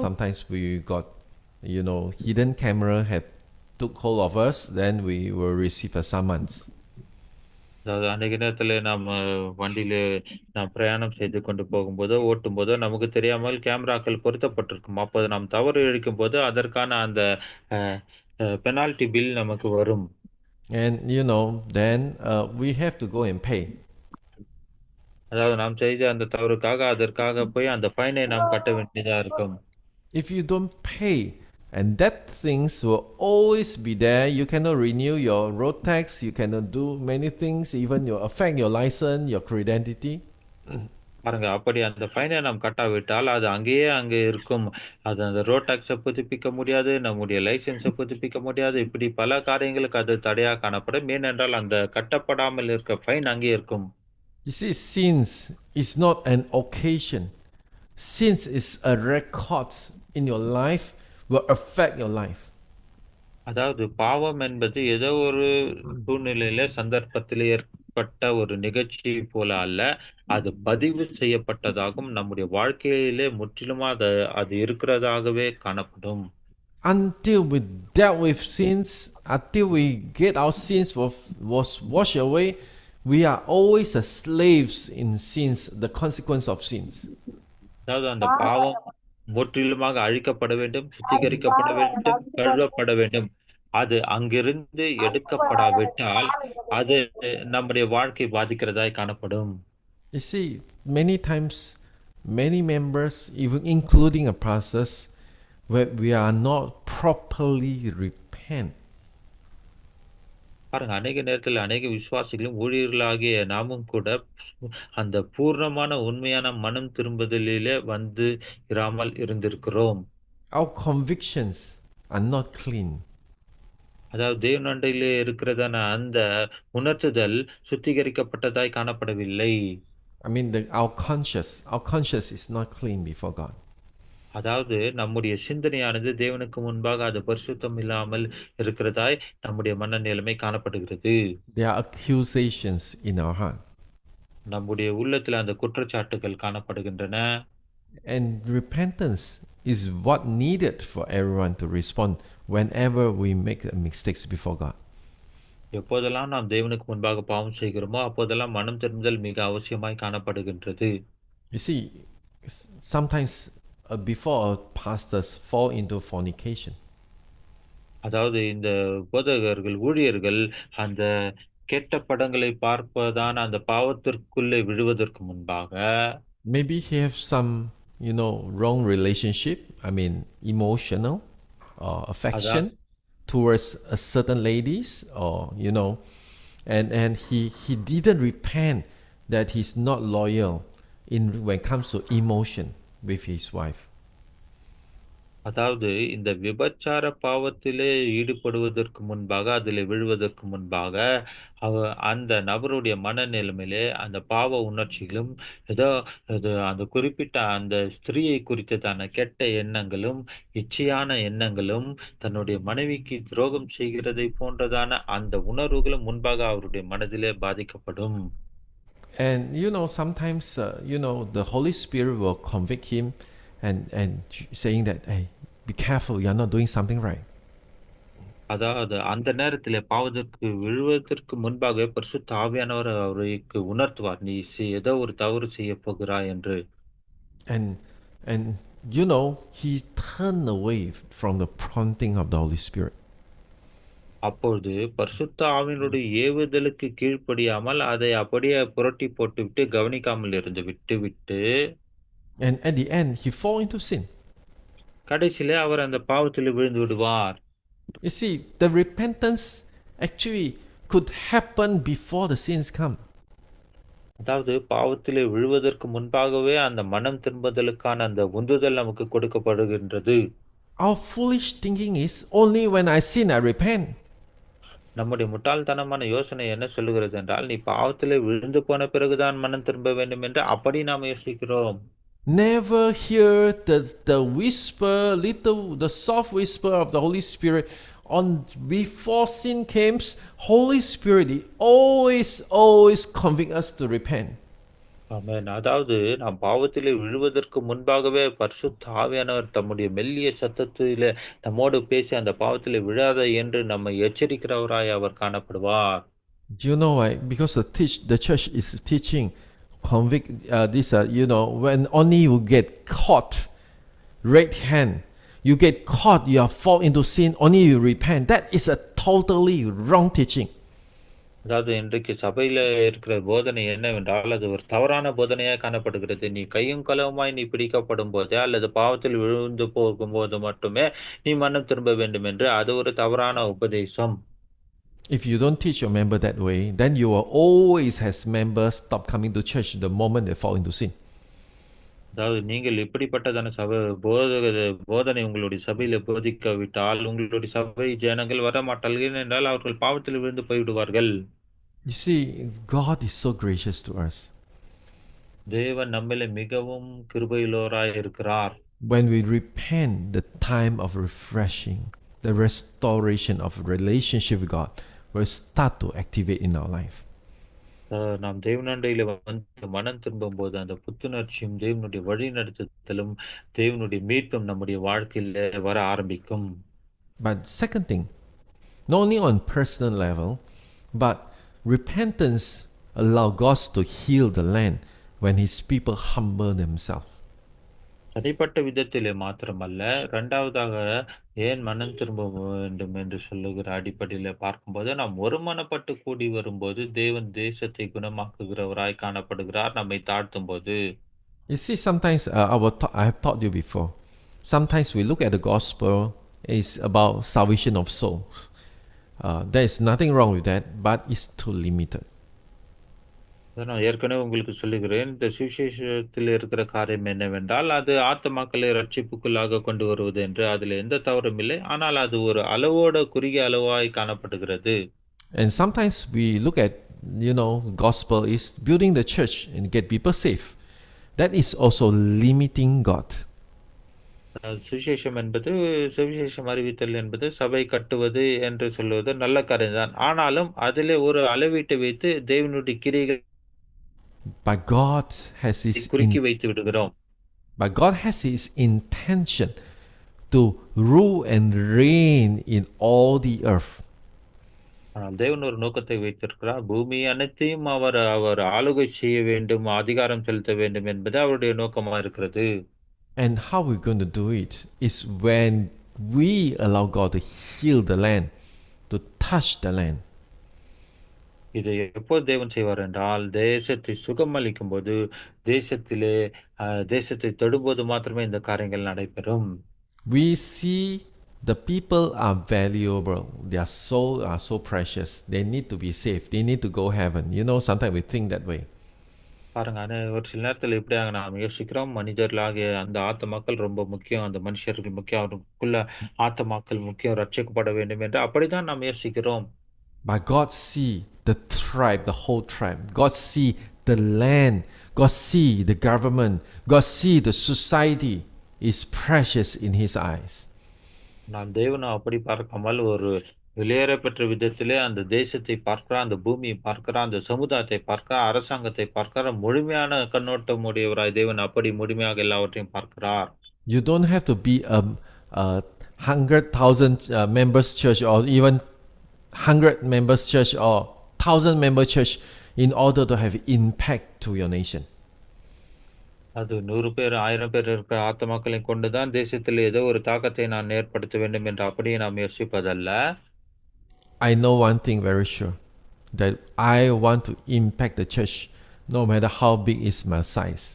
sometimes we got, hidden camera have took hold of us, then we will receive a summons. அதாவது அன்றைய நேரத்தில் நாம் வண்டியிலே நாம் பிரயாணம் செய்து கொண்டு போகும்போதோ ஓட்டும்போதோ நமக்கு தெரியாமல் கேமராக்கள் பொருத்தப்பட்டிருக்கும். அப்போது நாம் தவறு இழைக்கும் போது அதற்கான அந்த பெனால்டி பில் நமக்கு வரும். And then we have to go and pay. அதாவது நாம் செய்த அந்த தவறுக்காக அதற்காக போய் அந்த ஃபைனை நாம் கட்ட வேண்டியதா இருக்கும். If you don't pay, and that things will always be there, you cannot renew your road tax, you cannot do many things, even affect your license, your identity. பாருங்க, அப்படி அந்த ஃபைனை நாம் கட்டாவிட்டால் அது அங்கே இருக்கும். அது அந்த ரோட் டாக்ஸை புதுப்பிக்க முடியாது, நம்முடைய லைசன்ஸை புதுப்பிக்க முடியாது. இப்படி பல காரியங்களுக்கு அது தடையாக காணப்படும். ஏனென்றால் அந்த கட்டப்படாமல் இருக்க ஃபைன் அங்கே இருக்கும். You see, sins is not an occasion. Sins is a record in your life, will affect your life. அதாவது பாவம் என்பது ஏதோ ஒரு சூழ்நிலையில சந்தர்ப்பத்தில் ஏற்பட்ட ஒரு நிகழ்ச்சி போல அல்ல, அது பதிவு செய்யப்பட்டதாகவும் நம்முடைய வாழ்க்கையிலே முற்றிலுமா அது இருக்கிறதாகவே காணப்படும். Until we dealt with sins, until we get our sins was washed away, we are always a slaves in sins, the consequence of sins. அதாவது அந்த பாவம் முற்றிலுமாக அழிக்கப்பட வேண்டும், சுத்திகரிக்கப்பட வேண்டும், கழுவப்பட வேண்டும். அது அங்கிருந்து எடுக்கப்படாவிட்டால் அது நம்முடைய வாழ்க்கை பாதிக்கிறதாய் காணப்படும். You see, many times, many members, even including a pastors, where we are not properly repent. பாருங்க, அநேக நேரத்தில் அநேக விசுவாசிகளும் ஊழியர்களாகிய நாமும் கூட அந்த பூர்ணமான உண்மையான மனம் திரும்புதலிலே வந்து இராமல் இருந்திருக்கிறோம். Our convictions are not clean. அதாவது தேவனண்டையிலே இருக்கிறதான அந்த உணர்த்துதல் சுத்திகரிக்கப்பட்டதாய் காணப்படவில்லை. I mean, our conscience is not clean before God. அதாவது நம்முடைய சிந்தனையானது தேவனுக்கு முன்பாக அது பரிசுத்தம் இல்லாமல் இருக்கிறதாய் நம்முடைய மனநிலைமை காணப்படுகிறது. There are accusations in our heart. நம்முடைய உள்ளத்துல அந்த குற்றச்சாட்டுகள் காணப்படுகின்றன. And repentance is what needed for everyone to respond whenever we make mistakes before God. எப்போதெல்லாம் நாம் தேவனுக்கு முன்பாக பாவம் செய்கிறோமோ, அப்போதெல்லாம் மனம் திரும்புதல் மிக அவசியமாய் காணப்படுகின்றது. You see, sometimes before pastors fall into fornication, அதாவது இந்த போதகர்கள், ஊழியர்கள் அந்த கெட்ட படங்களை பார்ப்பதான அந்த பாவத்திற்குள்ளே விழுவதற்கு முன்பாக, maybe he have some, wrong relationship. I mean, emotional or அதா affection towards a certain ladies, or and he didn't repent that he's not loyal in when it comes to emotion with his wife. அதாவது இந்த விபச்சார பாவத்திலே ஈடுபடுவதற்கு முன்பாக, அதிலே விழுவதற்கு முன்பாக, அந்த நபருடைய மனநிலைமையிலே அந்த பாவ உணர்ச்சிகளும், ஏதோ அந்த குறிப்பிட்ட அந்த ஸ்திரீயை குறித்ததான கெட்ட எண்ணங்களும், இச்சையான எண்ணங்களும், தன்னுடைய மனைவிக்கு துரோகம் செய்கிறதை போன்றதான அந்த உணர்வுகளும் முன்பாக அவருடைய மனதிலே பாதிக்கப்படும். And sometimes the Holy Spirit will convict him and saying that, hey, be careful, you're not doing something right. அதாவது அந்த நேரத்திலே பாவத்திற்கு விழுவதற்கு முன்பாகவே பரிசுத்த ஆவியானவர் அவருக்கு உணர்த்துவார். நீ ஏதோ ஒரு தவறு செய்யப் போகிறாய் என்று. And he turned away from the prompting of the Holy Spirit. அப்பொழுது பரிசுத்த ஆவியினுடைய ஏவுதலுக்கு கீழ்ப்படியாமல் அதை அப்படியே புரட்டி போட்டுவிட்டு கவனிக்காமல் இருந்து விட்டுவிட்டு, And at the end, he fall into sin. கடைசியிலே அவர் அந்த பாவத்தில் விழுந்து விடுவார். You see, the repentance actually could happen before the sins come. அதாவது பாவத்திலே விழுவதற்கு முன்பாகவே அந்த மனம் திரும்புதலுக்கான அந்த உந்துதல் நமக்கு கொடுக்கப்படுகின்றது. Our foolish thinking is only when I sin, I repent. நம்முடைய முட்டாள்தனமான யோசனை என்ன சொல்லுகிறது என்றால், நீ பாவத்திலே விழுந்து போன பிறகுதான் மனம் திரும்ப வேண்டும் என்று அப்படி நாம் யோசிக்கிறோம். Never hear the whisper, the soft whisper of the Holy Spirit on before sin comes. Holy Spirit, He always convict us to repent. ஆமென். அதாவது நாம் பாவத்திலே விழுவதற்கு முன்பாகவே பரிசுத்த ஆவியானவர் தம்முடைய மெல்லிய சத்தத்திலே நம்மோடு பேசி அந்த பாவத்திலே விழாதே என்று நம்மை எச்சரிக்கிறவராய் அவர் காணப்படுவார். Do you know why? Because the church is teaching convict this when only you get caught red hand, you get caught, you are fall into sin, only you repent. That is a totally wrong teaching. அதாவது இன்றைக்கு சபையில இருக்கிற போதனை என்னவென்றால், அது ஒரு தவறான போதனையாய் காணப்படுகிறது. நீ கையும் களவுமாய் நீ பிடிக்கப்படும் போதே அல்லது பாவத்தில் விழுந்து போகும்போது மட்டுமே நீ மனம் திரும்ப வேண்டும் என்று அது ஒரு தவறான உபதேசம். If you don't teach your member that way, then you will always have members stop coming to church the moment they fall into sin. அதாவது நீங்கள் இப்படிப்பட்டதான போதனை உங்களுடைய சபையில போதிக்காவிட்டால் உங்களுடைய சபை ஜனங்கள் வர மாட்டார்கள் என்றால் அவர்கள் பாவத்தில் விழுந்து போய்விடுவார்கள். You see, God is so gracious to us. தேவன் நம்மிலே மிகவும் கிருபையுள்ளவராய் இருக்கிறார். When we repent, the time of refreshing, the restoration of relationship with God will start to activate in our life. நாம் தேவனண்டையில வந்து மனம் திரும்பும் போது அந்த புத்துணர்ச்சியும் தேவனுடைய வழி நடத்துதலும் தேவனுடைய மீட்பும் நம்முடைய வாழ்க்கையில வர ஆரம்பிக்கும். But second thing, not only on personal level, but repentance allow God to heal the land when His people humble themselves. தனிப்பட்ட விதத்திலே மாத்திரமல்ல, இரண்டாவதாக ஏன் மனம் திரும்ப வேண்டும் என்று சொல்லுகிற அடிப்படையில பார்க்கும்போது, நாம் ஒருமனப்பட்டு கூடி வரும்போது தேவன் தேசத்தை குணமாக்குகிறவராய் காணப்படுகிறார் நம்மை தாழ்த்தும் போது. You see, sometimes I have taught you before. Sometimes we look at the gospel is about salvation of souls. There is nothing wrong with that, but it's too limited. நான் ஏற்கனவே உங்களுக்கு சொல்லுகிறேன், இந்த சுவிசேஷத்தில் இருக்கிற காரியம் என்னவென்றால், அது ஆத்துமாக்களை ரட்சிப்புக்குள்ளாக கொண்டு வருவது என்று அதில் எந்த தவறும் இல்லை. ஆனால் அது ஒரு அளவோட குறுகிய அளவாய் காணப்படுகிறது. And sometimes we look at, gospel is building the church and get people safe. That is also limiting God. சுவிசேஷம் என்பது, சுவிசேஷம் அறிவித்தல் என்பது சபை கட்டுவது என்று சொல்வது நல்ல காரியம்தான். ஆனாலும் அதிலே ஒரு அளவீட்டை வைத்து தேவனுடைய கிரியைகள் But God has his குறுக்கி வைத்து விடுகிறோம். but God has his intention to rule and reign in all the earth. ஆனால் தேவன் ஒரு நோக்கத்தை வைத்திருக்கிறார். பூமி அனைத்தையும் அவர் அவர் ஆளுகை செய்ய வேண்டும், அதிகாரம் செலுத்த வேண்டும் என்பது அவருடைய நோக்கமா இருக்கிறது. And how we're going to do it is when we allow God to heal the land, to touch the land. இதை எப்போது தேவன் செய்வார் என்றால், தேசத்தை சுகமளிக்கும்போது, தேசத்திலே தேசத்தை தொடும்போது மாத்திரமே இந்த காரியங்கள் நடைபெறும். We see the people are valuable. Their soul are so precious. They need to be saved. They need to go heaven. You know, sometimes we think that way. பாருங்க, ஒரு சில நேரத்தில் இப்படியாக நாம் யோசிக்கிறோம். மனிதர்களாகிய அந்த ஆத்துமாக்கள் ரொம்ப முக்கியம். அந்த மனுஷர்கள் முக்கியம். அவருக்குள்ள ஆத்துமாக்கள் முக்கியம். ரட்சிக்கப்பட வேண்டும் என்று அப்படித்தான் நாம் யோசிக்கிறோம். But God see the tribe, the whole tribe. God see the land. God see the government. God see the society is precious in his eyes. நான் தேவனை அப்படி பார்க்காமல் ஒரு வெளியேறப்பெற்ற விதத்திலே அந்த தேசத்தை பார்க்கிறார், அந்த பூமியை பார்க்கிறார், அந்த சமுதாயத்தை பார்க்கிறார், அரசாங்கத்தை பார்க்கிறார். முழுமையான கண்ணோட்டம் உடையவராய் தேவன் அப்படி முழுமையாக எல்லாவற்றையும் பார்க்கிறார். You don't have to be a 100,000 members church or even 100 members church or 1,000 member church in order to have impact to your nation. அது 100 பேர் 1000 பேர் இருக்கிற ஆத்துமாக்களை கொண்டுதான் தேசத்தில் ஏதோ ஒரு தாக்கத்தை நான் ஏற்படுத்த வேண்டும் என்று அப்படியே நாம் யோசிப்பதல்ல. I know one thing very sure, that I want to impact the church no matter how big is my size.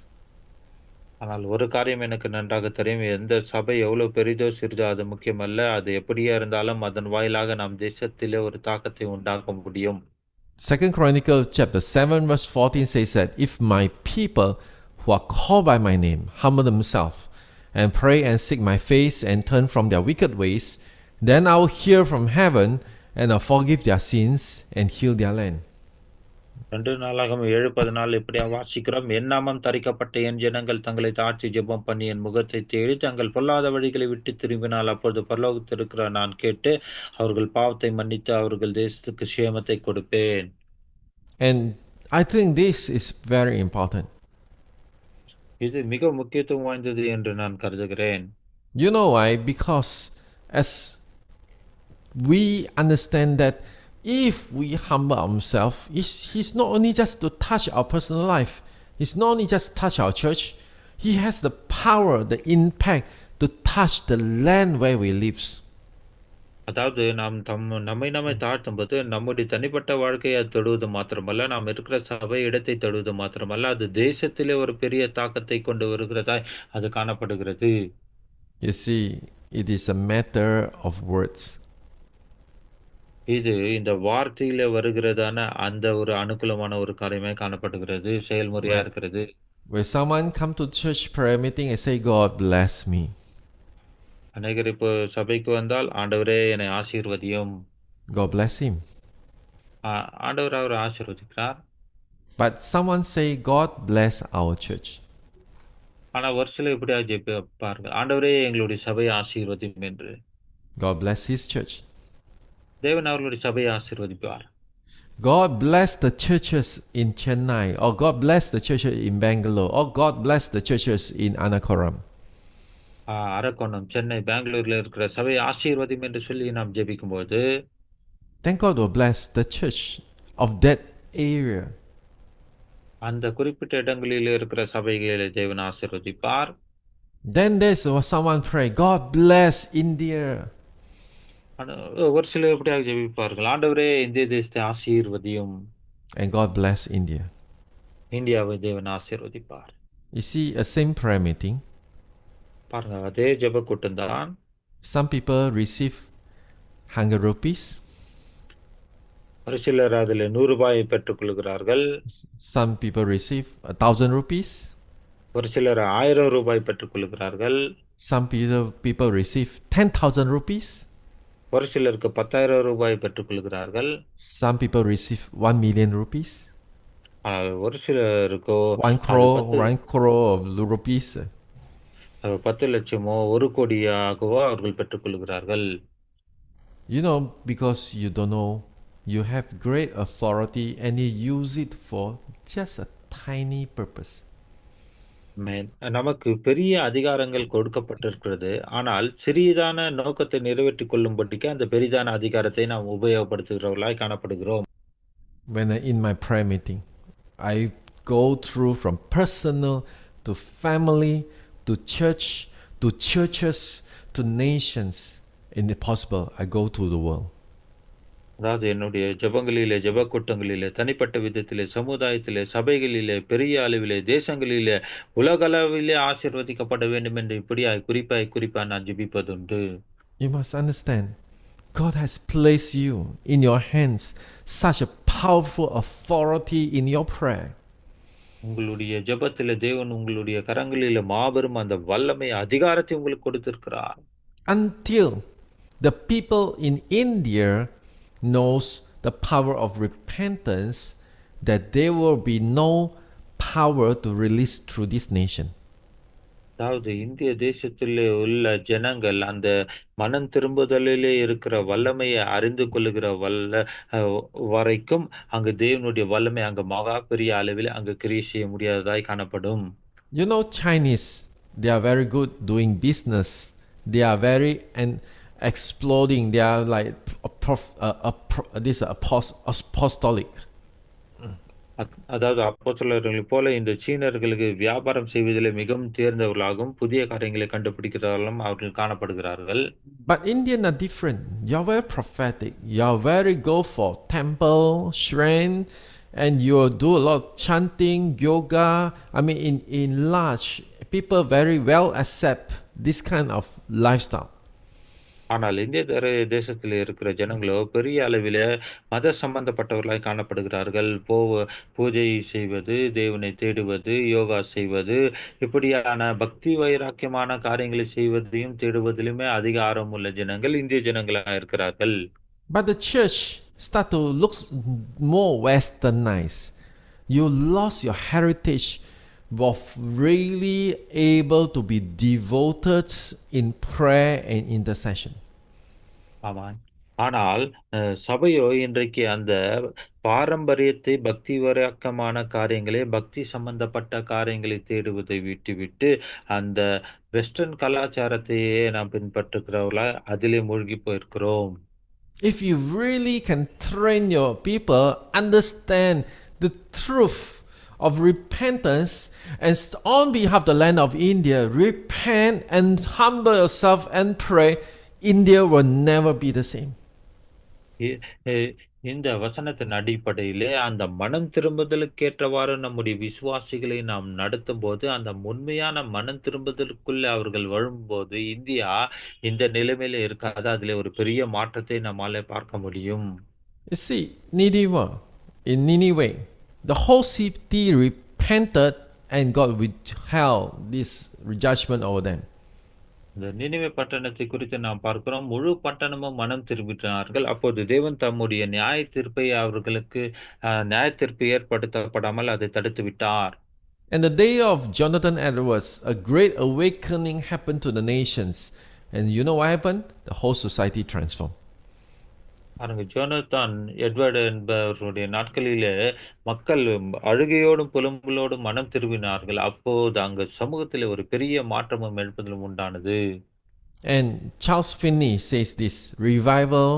ஆனால் ஒரு காரியம் எனக்கு நன்றாக தெரியும். எந்த சபை எவ்வளவு பெரிதோ சிறிதோ அது முக்கியமல்ல. அது எப்படியா இருந்தாலும் அதன் வாயிலாக நாம் தேசத்திலே ஒரு தாக்கத்தை உண்டாக்க முடியும். 2 Chronicles chapter 7 verse 14 says that if my people who are called by my name humble themselves and pray and seek my face and turn from their wicked ways, then I will hear from heaven and I'll forgive their sins and heal their land. 2 நாளாகமம் 7:14 இப்படியா வாசிக்கிறோம். என் நாமம் தரிக்கப்பட்ட என் ஜனங்கள் தங்களை தாழ்த்தி ஜெபம் பண்ணி என் முகத்தை தேடி தங்கள் பொல்லாத வழிகளை விட்டு திரும்பினால் அப்பொழுது பரலோகத்தில் இருக்கிற நான் கேட்டு அவர்கள் பாவத்தை மன்னித்து அவர்கள் தேசத்துக்கு சேமத்தை கொடுப்பேன். And I think this is very important. இது மிக முக்கியத்துவம் வாய்ந்தது என்று நான் கருதுகிறேன். You know why? Because as we understand that if we humble ourselves, he's not only just to touch our personal life, he's not only just touch our church, he has the power, the impact to touch the land where we live. அதாவது நாம் நம்மை தாழ்த்தும்போது நம்முடைய தனிப்பட்ட வாழ்க்கையை அது தொடுவது மாத்திரமல்ல, நாம் இருக்கிற சபை இடத்தை தொடுவது மாத்திரமல்ல, அது தேசத்திலே ஒரு பெரிய தாக்கத்தை கொண்டு வருகிறதாய் அது காணப்படுகிறது. You see, it is a matter of words. இது இந்த வார்த்தையில வருகிறதான அந்த ஒரு அனுகூலமான ஒரு காரியமாய் காணப்படுகிறது, செயல்முறையா இருக்கிறது. When someone come to church prayer meeting and say, God bless me. அநேகர் இப்போ சபைக்கு வந்தால் ஆண்டவரே என்னை ஆசீர்வதியும். God bless him. ஆண்டவர் அவரை ஆசீர்வதிக்கிறார். But someone say, God bless our church. ஆனா ஒரு சிலர் இப்படியா ஜெபிப்பார்கள், ஆண்டவரே எங்களுடைய சபையை ஆசீர்வதியும் என்று. God bless his church. தேவன் அவர்களுடைய சபையை ஆசீர்வதிப்பார். God bless the churches in Chennai, or God bless the churches in Bangalore, or God bless the churches in Anakoram. Arakkonam, Chennai, பெங்களூர்ல இருக்கிற சபையை ஆசீர்வதியும் என்று சொல்லி நாம் ஜெபிக்கும்போது, then God will bless the church of that area. அந்த குறிப்பிட்ட இடங்களில் இருக்கிற சபைகளை தேவன் ஆசீர்வதிப்பார். Then there's someone pray, God bless India. ஒரு சிலர் எப்படியாக ஜெபிப்பார்கள், ஆண்டவரே இந்திய தேசத்தை ஆசீர்வதியும். And God bless India. இந்தியாவை தேவன் ஆசீர்வதிப்பார். You see, a same prayer meeting. பாருங்க, அதே ஜெப கூட்டம் தான். Some people receive 100 rupees. ஒரு சிலர் அதில் 100 ரூபாயை பெற்றுக் கொள்கிறார்கள். Some people receive 1,000 rupees. ஒரு சிலர் 1000 ரூபாய் பெற்றுக் கொள்கிறார்கள். Some people receive 10,000 rupees. ஒரு சிலருக்கு 10,000 ரூபாய் பெற்றுக் கொள்கிறார்கள். Some people receive 1 million rupees. ஒரு சிலருக்கோ 1 crore of rupees. 10 லட்சமோ 1 கோடியாகவோ அவர்கள் பெற்றுக் கொள்கிறார்கள். You know, because you don't know, you have great authority and you use it for just a tiny purpose. ஆமென். நமக்கு பெரிய அதிகாரங்கள் கொடுக்கப்பட்டிருக்கிறது. ஆனால் சிறியதான நோக்கத்தை நிறைவேற்றிக் கொள்ளும்படிக்கு அந்த பெரிதான அதிகாரத்தை நாம் உபயோகப்படுத்துகிறவர்களாய் காணப்படுகிறோம். When in my prayer meeting, I go through from personal to family to church to churches to nations. And if possible, I go to the world. அதாவது என்னுடைய ஜெபங்களிலே, ஜெப கூட்டங்களிலே, தனிப்பட்ட விதத்திலே, சமுதாயத்திலே, சபைகளிலே, பெரிய அளவிலே, தேசங்களிலே, உலகளவிலே ஆசீர்வதிக்கப்பட வேண்டும் என்று இப்படியாய் குறிப்பாய் நான் ஜெபிப்பதுண்டு. You must understand, God has placed you in your hands such a powerful authority in your prayer. உங்களுடைய ஜெபத்திலே தேவன் உங்களுடைய கரங்களிலே மாபெரும் அந்த வல்லமை, அதிகாரத்தை உங்களுக்கு கொடுத்திருக்கிறார். Until the people in India knows the power of repentance, that there will be no power to release through this nation. அதாவது இந்திய தேசத்திலே உள்ள ஜனங்கள் அந்த மனம் திரும்புதலிலே இருக்கிற வல்லமையை அறிந்து கொள்ளுகிற வரைக்கும் அங்கு தேவனுடைய வல்லமை அங்கு மகா பெரிய அளவில் அங்கு கிரியை செய்ய முடியாததாய் காணப்படும். You know, Chinese, they are very good doing business. They are very exploding. They are like apostolic. அதாவது அப்போஸ்தலர்களைப் போல இந்த சீனர்களுக்கு வியாபாரம் செய்வதிலே மிகவும் தேர்ந்தவர்களாகவும் புதிய காரியங்களை கண்டுபிடிக்கிறவர்களும் அவர்கள் காணப்படுகிறார்கள். But Indian are different. You are very prophetic. You are very go for temple, shrine, and you do a lot of chanting, yoga. I mean, in large, people very well accept this kind of lifestyle. ஆனால் இந்திய தேசத்தில் இருக்கிற ஜனங்களோ பெரிய அளவிலே மத சம்பந்தப்பட்டவர்களாய் காணப்படுகிறார்கள். பூஜை செய்வது, தேவனை தேடுவது, யோகா செய்வது, இப்படியான பக்தி வைராக்கியமான காரியங்களை செய்வதையும் தேடுவதிலுமே அதிக ஆர்வமுள்ள ஜனங்கள் இந்திய ஜனங்களாக இருக்கிறார்கள். But the church start to look more westernized. You lost your heritage of really able to be devoted in prayer and intercession. ஆமாம். ஆனால் சபையோ இன்றைக்கு அந்த பாரம்பரியத்தை, பக்தி வைராக்கியமான காரியங்களே, பக்தி சம்பந்தப்பட்ட காரியங்களை தேடுவதை விட்டுவிட்டு அந்த வெஸ்டர்ன் கலாச்சாரத்தையே நாம் பின்பற்றுகிறவர்களா அதிலே மூழ்கி போயிருக்கிறோம். If you really can train your people understand the truth of repentance and on behalf of the land of India, repent and humble yourself and pray, India will never be the same. இந்த வசனத்தின் அடிப்படையிலே அந்த மனம் திரும்புதலுக்கேற்றவாறு நம்முடைய விசுவாசிகளை நாம் நடத்தும் போது அந்த உண்மையான மனம் திரும்புதலுக்குள்ளே அவர்கள் வரும்போது இந்தியா இந்த நிலைமையில இருக்காது. அதிலே ஒரு பெரிய மாற்றத்தை நம்மால பார்க்க முடியும். You see, in Nineveh, the whole city repented and God withheld this judgment over them. இந்த நினிவே பட்டணத்தை குறித்து நாம் பார்க்கிறோம். முழு பட்டணமும் மனம் திரும்பினார்கள். அப்போது தேவன் தம்முடைய நியாய தீர்ப்பை அவர்களுக்கு நியாய தீர்ப்பு ஏற்படுத்தப்படாமல் அதை தடுத்து விட்டார். And the day of Jonathan Edwards, a great awakening happened to the nations. And you know what happened? The whole society transformed. பாருங்க, ஜோனத்தான் எட்வர்டு என்பவருடைய நாட்களிலே மக்கள் அழுகையோடும் புலம்பலோடும் மனம் திரும்பினார்கள். அப்போது அங்கு சமூகத்தில் ஒரு பெரிய மாற்றமும் எழுப்புதலும் உண்டானது. And Charles Finney says this: revival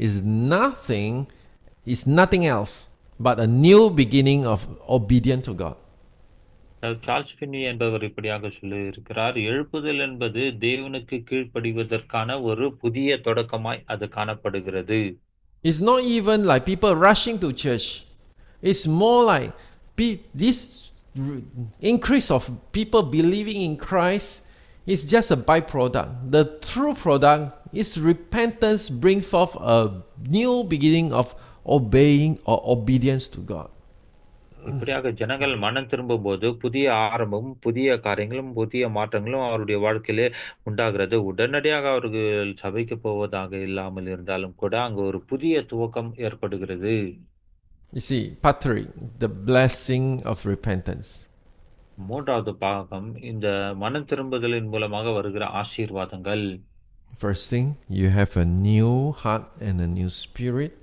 is nothing else but a new beginning of obedience to God. Charles பின்னி என்பவர் இப்படியாக சொல்லி இருக்கிறார். எழுப்புதல் என்பது தேவனுக்கு கீழ்ப்படிவதற்கான ஒரு புதிய தொடக்கமாய் அது காணப்படுகிறது. It's not even like people rushing to church. It's more like this increase of people believing in Christ is just a byproduct. The true product is repentance, bring forth a new beginning of obeying or obedience to God. இப்படியாக ஜனங்கள் மனம் திரும்பும் போது புதிய ஆரம்பமும், புதிய காரியங்களும், புதிய மாற்றங்களும் அவருடைய வாழ்க்கையிலே உண்டாகிறது. உடனடியாக அவர்கள் சபைக்கு போவதாக இல்லாமல் இருந்தாலும் கூட அங்கு ஒரு புதிய துவக்கம் ஏற்படுகிறது. You see, part 3, the blessing of repentance. மூன்றாவது பாகம் இந்த மனம் திரும்புதலின் மூலமாக வருகிற ஆசீர்வாதங்கள். First thing, you have a new heart and a new spirit,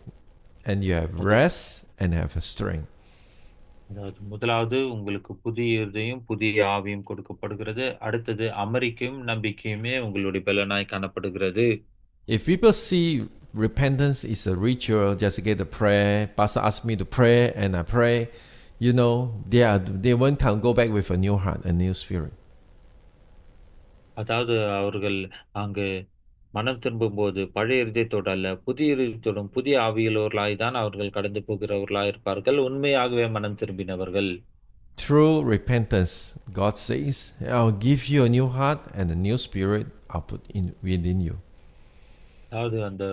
and you have rest and have a strength. அதாவது முதலாவது உங்களுக்கு புதிய இருதயம், புதிய ஆவியும் கொடுக்கப்படுகிறது. அடுத்தது அமெரிக்கையும், நம்பிக்கையுமே உங்களுடைய பலனாய் காணப்படுகிறது. If people see repentance is a ritual, just get a prayer, pastor asked me to pray and I pray, they won't can go back with a new heart, a new spirit. அதாவது அவர்கள் அங்கு மனம் திரும்பும்போது பழைய இருதயத்தோடு அல்ல, புதிய இருதயத்தோடும், புதிய ஆவியுள்ளவர்களாய் தான் அவர்கள் கடந்து போகிறவர்களாய் இருப்பார்கள். உண்மையாகவே மனம் திரும்பினவர்கள். Through repentance, God says, I'll give you a new heart and a new spirit I'll put in within you. அதாவது அந்த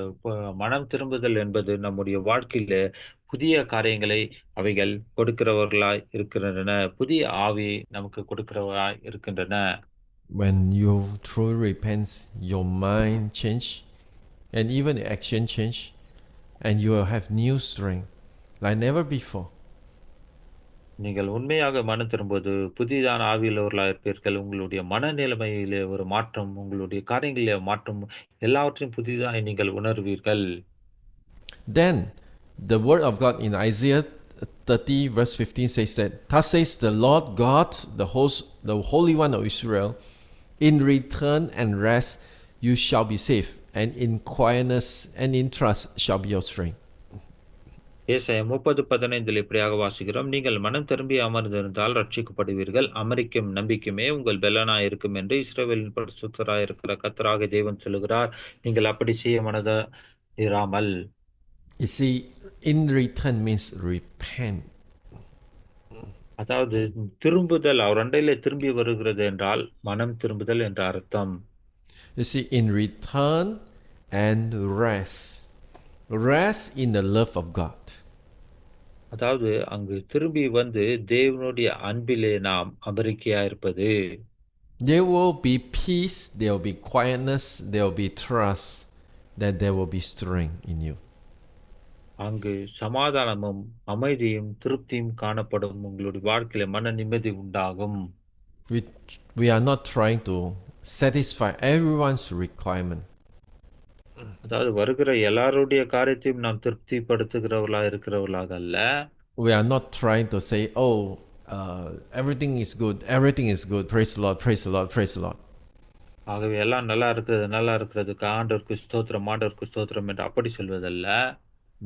மனம் திரும்புதல் என்பது நம்முடைய வாழ்க்கையில புதிய காரியங்களை அவைகள் கொடுக்கிறவர்களாய் இருக்கின்றன. புதிய ஆவியை நமக்கு கொடுக்கிறவராய் இருக்கின்றன. When you truly repent, your mind change and even the action change, and you will have new strength like never before. நீங்கள் உண்மையாக மனம் திரும்புவது புதிதான ஆவியுள்ளவர்களாக இருப்பீர்கள். உங்களுடைய மனநிலைமையிலே ஒரு மாற்றம், உங்களுடைய காரியங்களிலே மாற்றம், எல்லாவற்றையும் புதிதாய் நீங்கள் உணர்வீர்கள். Then the word of God in Isaiah 30 verse 15 says that, thus says the Lord God, the Holy One of Israel, in return and rest you shall be safe, and in quietness and in trust shall be your strength. ஏசாயா 30:15 இப்படியாக வாசிக்கிறோம். நீங்கள் மனம் திரும்பி அமர்ந்திருந்தால் ரட்சிக்கப்படுவீர்கள். அமெரிக்கும் நம்பிக்கையுமே உங்கள் பெலனாய் இருக்கும் என்று இஸ்ரவேலின் பரிசுத்தராய் இருக்கிற கர்த்தராகிய தேவன் சொல்லுகிறார். நீங்கள் அப்படி செய்ய மனதா இராமல். You see, in return means repent. அதாவது திரும்புதல், அவர் அண்டையிலே திரும்பி வருகிறது என்றால் மனம் திரும்புதல் என்ற அர்த்தம். You see, in return and rest. Rest in the love of God. அதாவது அங்கு திரும்பி வந்து தேவனுடைய அன்பிலே நாம் அமெரிக்கையா இருப்பது. There will be peace, there will be quietness, there will be trust, that there will be strength in you. அங்கு சமாதானமும் அமைதியும் திருப்தியும் காணப்படும். உங்களுடைய வாழ்க்கையில மன நிம்மதி உண்டாகும். We are not trying to satisfy everyone's requirement. அதாவது வருகிற எல்லாருடைய காரியத்தையும் நாம் திருப்திப்படுத்துகிறவர்களா இருக்கிறவர்களாக அல்ல. We are not trying to say, everything is good, praise the Lord, praise the Lord, praise the Lord. ஆகவே எல்லாம் நல்லா இருக்கிறதுக்கு ஆண்டவருக்கு ஸ்தோத்திரம், ஆண்டவருக்கு ஸ்தோத்திரம் என்று அப்படி சொல்வதல்ல.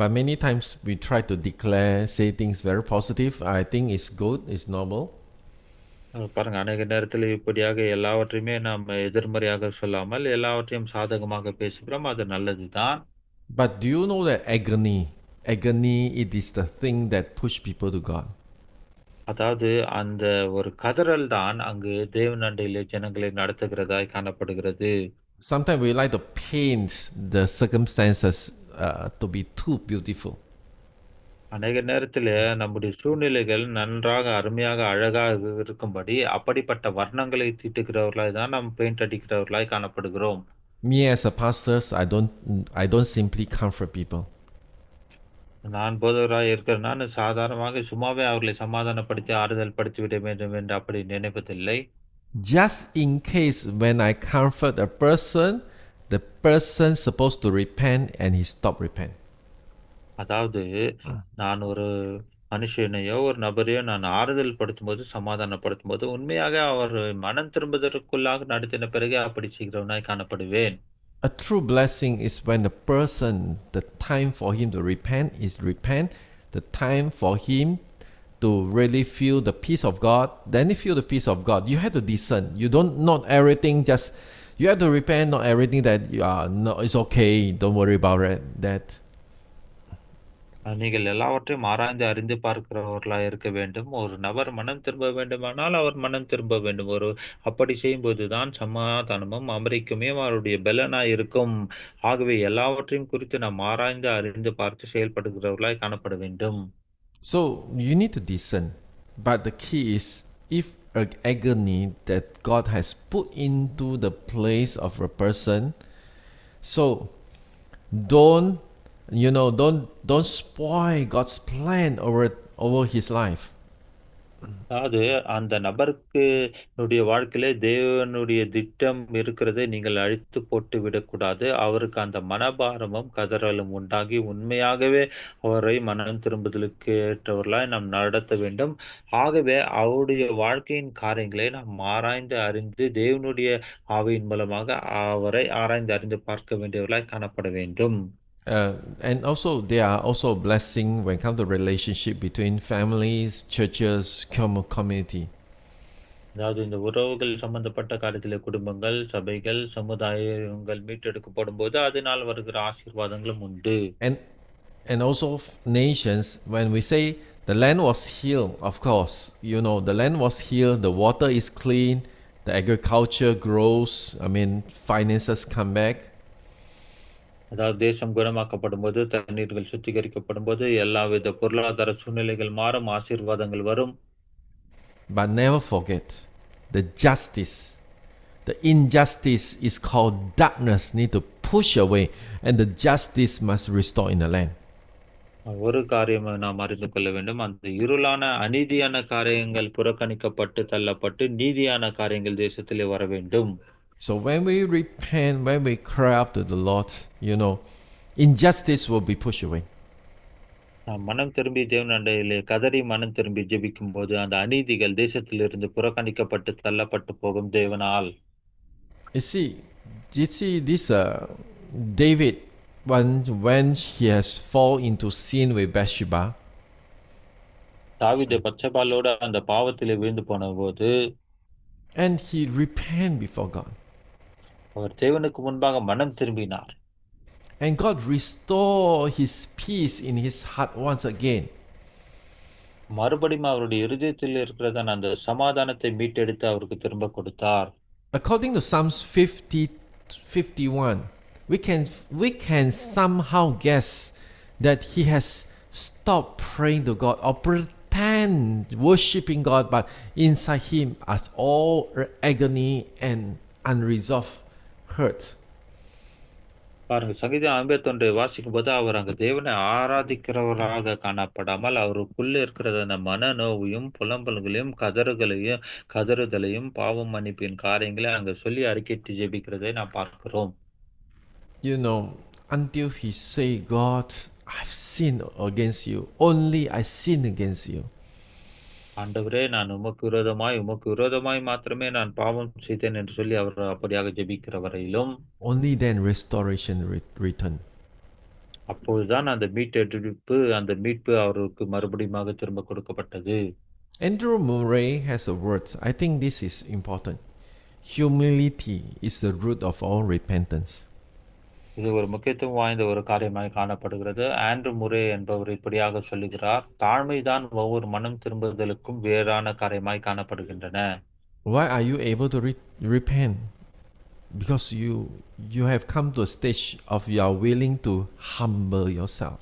But many times we try to declare, say things very positive. I think it's good, it's normal. பாருங்க, அநேக நேரத்தில் இப்படியாக எல்லாவற்றையுமே நாம் எதிர்மறையாக சொல்லாமல் எல்லாவற்றையும் சாதகமாக பேசுகிறோம். அது நல்லதுதான். But do you know that agony, it is the thing that push people to God. அதாவது அந்த ஒரு கதறல் தான் அங்கு தேவன் அண்டையிலே ஜனங்களை நடத்துகிறதாய் காணப்படுகிறது. Sometimes we like to paint the circumstances to be too beautiful. அநேக நேரத்தில் நம்முடைய சூழ்நிலைகள் நன்றாக, அருமையாக, அழகாக இருக்கும்படி அப்படிப்பட்ட வர்ணங்களை தீட்டுகிறவர்களாய் தான் நாம் paint அடிக்கிறவர்களாய் காணப்படுகிறோம். Me as a pastor, I don't simply comfort people. நான் போதகராய் இருக்கிற நான் சாதாரணமாக சும்மாவே அவர்களை சமாதானப்படுத்தி ஆறுதல் படுத்தி விட வேண்டும் என்று அப்படி நினைப்பதில்லை. Just in case when I comfort a person, the person supposed to repent and he stop repent. அதாவது நான் ஒரு மனுஷனையோ ஒரு நபரையோ நான் ஆறுதல் படுத்தும் போது, சமாதானப்படுத்தும் போது உண்மையாக அவர் மனம் திரும்புவதற்குள்ளாக நடத்தின பிறகு அப்படி செய்கிறவனாய் காணப்படுவேன். A true blessing is when the person, the time for him to repent, the time for him to really feel the peace of God. Then he feel the peace of God. You have to discern. You don't, not everything just, you have to repent, not everything that you are, no, it's okay, don't worry about it. That நீங்கள் எல்லாவற்றையும் ஆராய்ந்து அறிந்து பார்க்கிறவர்களாய் இருக்க வேண்டும். ஒரு நபர் மனம் திரும்ப வேண்டுமானால் அவர் மனம் திரும்ப வேண்டும். அப்படி செய்யும்போதுதான் சமாதானமும் அமெரிக்குமே அவருடைய பலனாய் இருக்கும். ஆகவே எல்லாவற்றையும் குறித்து நாம் ஆராய்ந்து அறிந்து பார்த்து செயல்படுகிறவர்களாய் காணப்பட வேண்டும். So you need to discern. But the key is, if an agony that God has put into the place of a person, so don't spoil God's plan over his life. அதாவது அந்த நபருக்கு னுடைய வாழ்க்கையிலே தேவனுடைய திட்டம் இருக்கிறதை நீங்கள் அழித்து போட்டு விடக்கூடாது. அவருக்கு அந்த மனபாரமும், கதறலும் உண்டாகி உண்மையாகவே அவரை மனம் திரும்புதலுக்கு ஏற்றவர்களாய் நாம் நடத்த வேண்டும். ஆகவே அவருடைய வாழ்க்கையின் காரியங்களை நாம் ஆராய்ந்து அறிந்து, தேவனுடைய ஆவியின் மூலமாக அவரை ஆராய்ந்து அறிந்து பார்க்க வேண்டியவர்களாய் காணப்பட வேண்டும். And also, there are also blessing when it comes to relationship between families, churches, community. அதாவது இந்த உறவுகள் சம்பந்தப்பட்ட காரியத்திலே குடும்பங்கள், சபைகள், சமுதாயங்கள் மீட்டெடுக்கப்படும்போது, அதனால் வருகிற ஆசீர்வாதங்களும் உண்டு. And also nations, when we say the land was healed, of course, you know, the land was healed, the water is clean, the agriculture grows, I mean, finances come back. அதாவது தேசம் குணமாக்கப்படும்போது, தண்ணீர்கள் சுத்திகரிக்கப்படும்போது, எல்லாவித பொருளாதார சூழ்நிலைகள் மாறும், ஆசீர்வாதங்கள் வரும். But never forget the justice. The injustice is called darkness, need to push away, and the justice must restore in the land. ஒரு காரியம் நாம் அறிந்து கொள்ள வேண்டும். அந்த இருளான அநீதியான காரியங்கள் புறக்கணிக்கப்பட்டு தள்ளப்பட்டு நீதியான காரியங்கள் தேசத்திலே வர வேண்டும். So when we repent, when we cry up to the Lord, you know, injustice will be pushed away. நாம் மனம் திரும்பி தேவனண்டையிலே கதறி மனம் திரும்பி ஜெபிக்கும் போது அந்த அநீதிகள் தேசத்திலிருந்து புறக்கணிக்கப்பட்டு தள்ளப்பட்டு போகும் தேவனால். You see this David, when he has fall into sin with Bathsheba, தாவீது பத்சபாலோட அந்த பாவத்திலே விழுந்து போன போது, and he repent before God, அவர் தேவனுக்கு முன்பாக மனம் திரும்பினார். and God restore his peace in his heart once again. மறுபடியும் அவருடைய இருதயத்தில் இருக்கிறதான அந்த சமாதானத்தை மீட்டெடுத்து அவருக்கு திரும்ப கொடுத்தார். According to Psalms 50:51, we can somehow guess that he has stopped praying to God or pretend worshiping God, but inside him is all agony and unresolved hurt. பாருங்க, சங்கீதம் 51 வாசிக்கும் போது அவர் அங்க தேவனை ஆராதிக்கிறவராக காணப்படாமல் அவருக்குள்ள இருக்கிற அந்த மனநோவையும் புலம்பல்களையும் கதறுதலையும் பாவம் மன்னிப்பின் காரியங்களை அங்க சொல்லி அறிக்கையிட்டு ஜெபிக்கிறதை நாம் பார்க்கிறோம். You know, until he say, God, I've sinned against you, only I sin against you. ஆண்டவரே, நான் உமக்கு விரோதமாய் மாத்திரமே நான் பாவம் செய்தேன் என்று சொல்லி அவர் அப்படியாக ஜெபிக்கிற வரையிலும் only then restoration return. அப்பொழுதுதான் அந்த மீட்பு அவருக்கு மறுபடியும் திரும்ப கொடுக்கப்பட்டது. Andrew Murray has a word. I think this is important. Humility is the root of all repentance. இது ஒரு முக்கியத்துவம் வாய்ந்த ஒரு காரியமாய் காணப்படுகிறது. ஆண்ட்ரூ முரே என்பவர் இப்படியாக சொல்லுகிறார், தாழ்மைதான் ஒவ்வொரு மனம் திரும்புதலுக்கும் வேறான காரியமாய் காணப்படுகின்றன. Why are you able to repent? Because you have come to a stage of you are willing to humble yourself.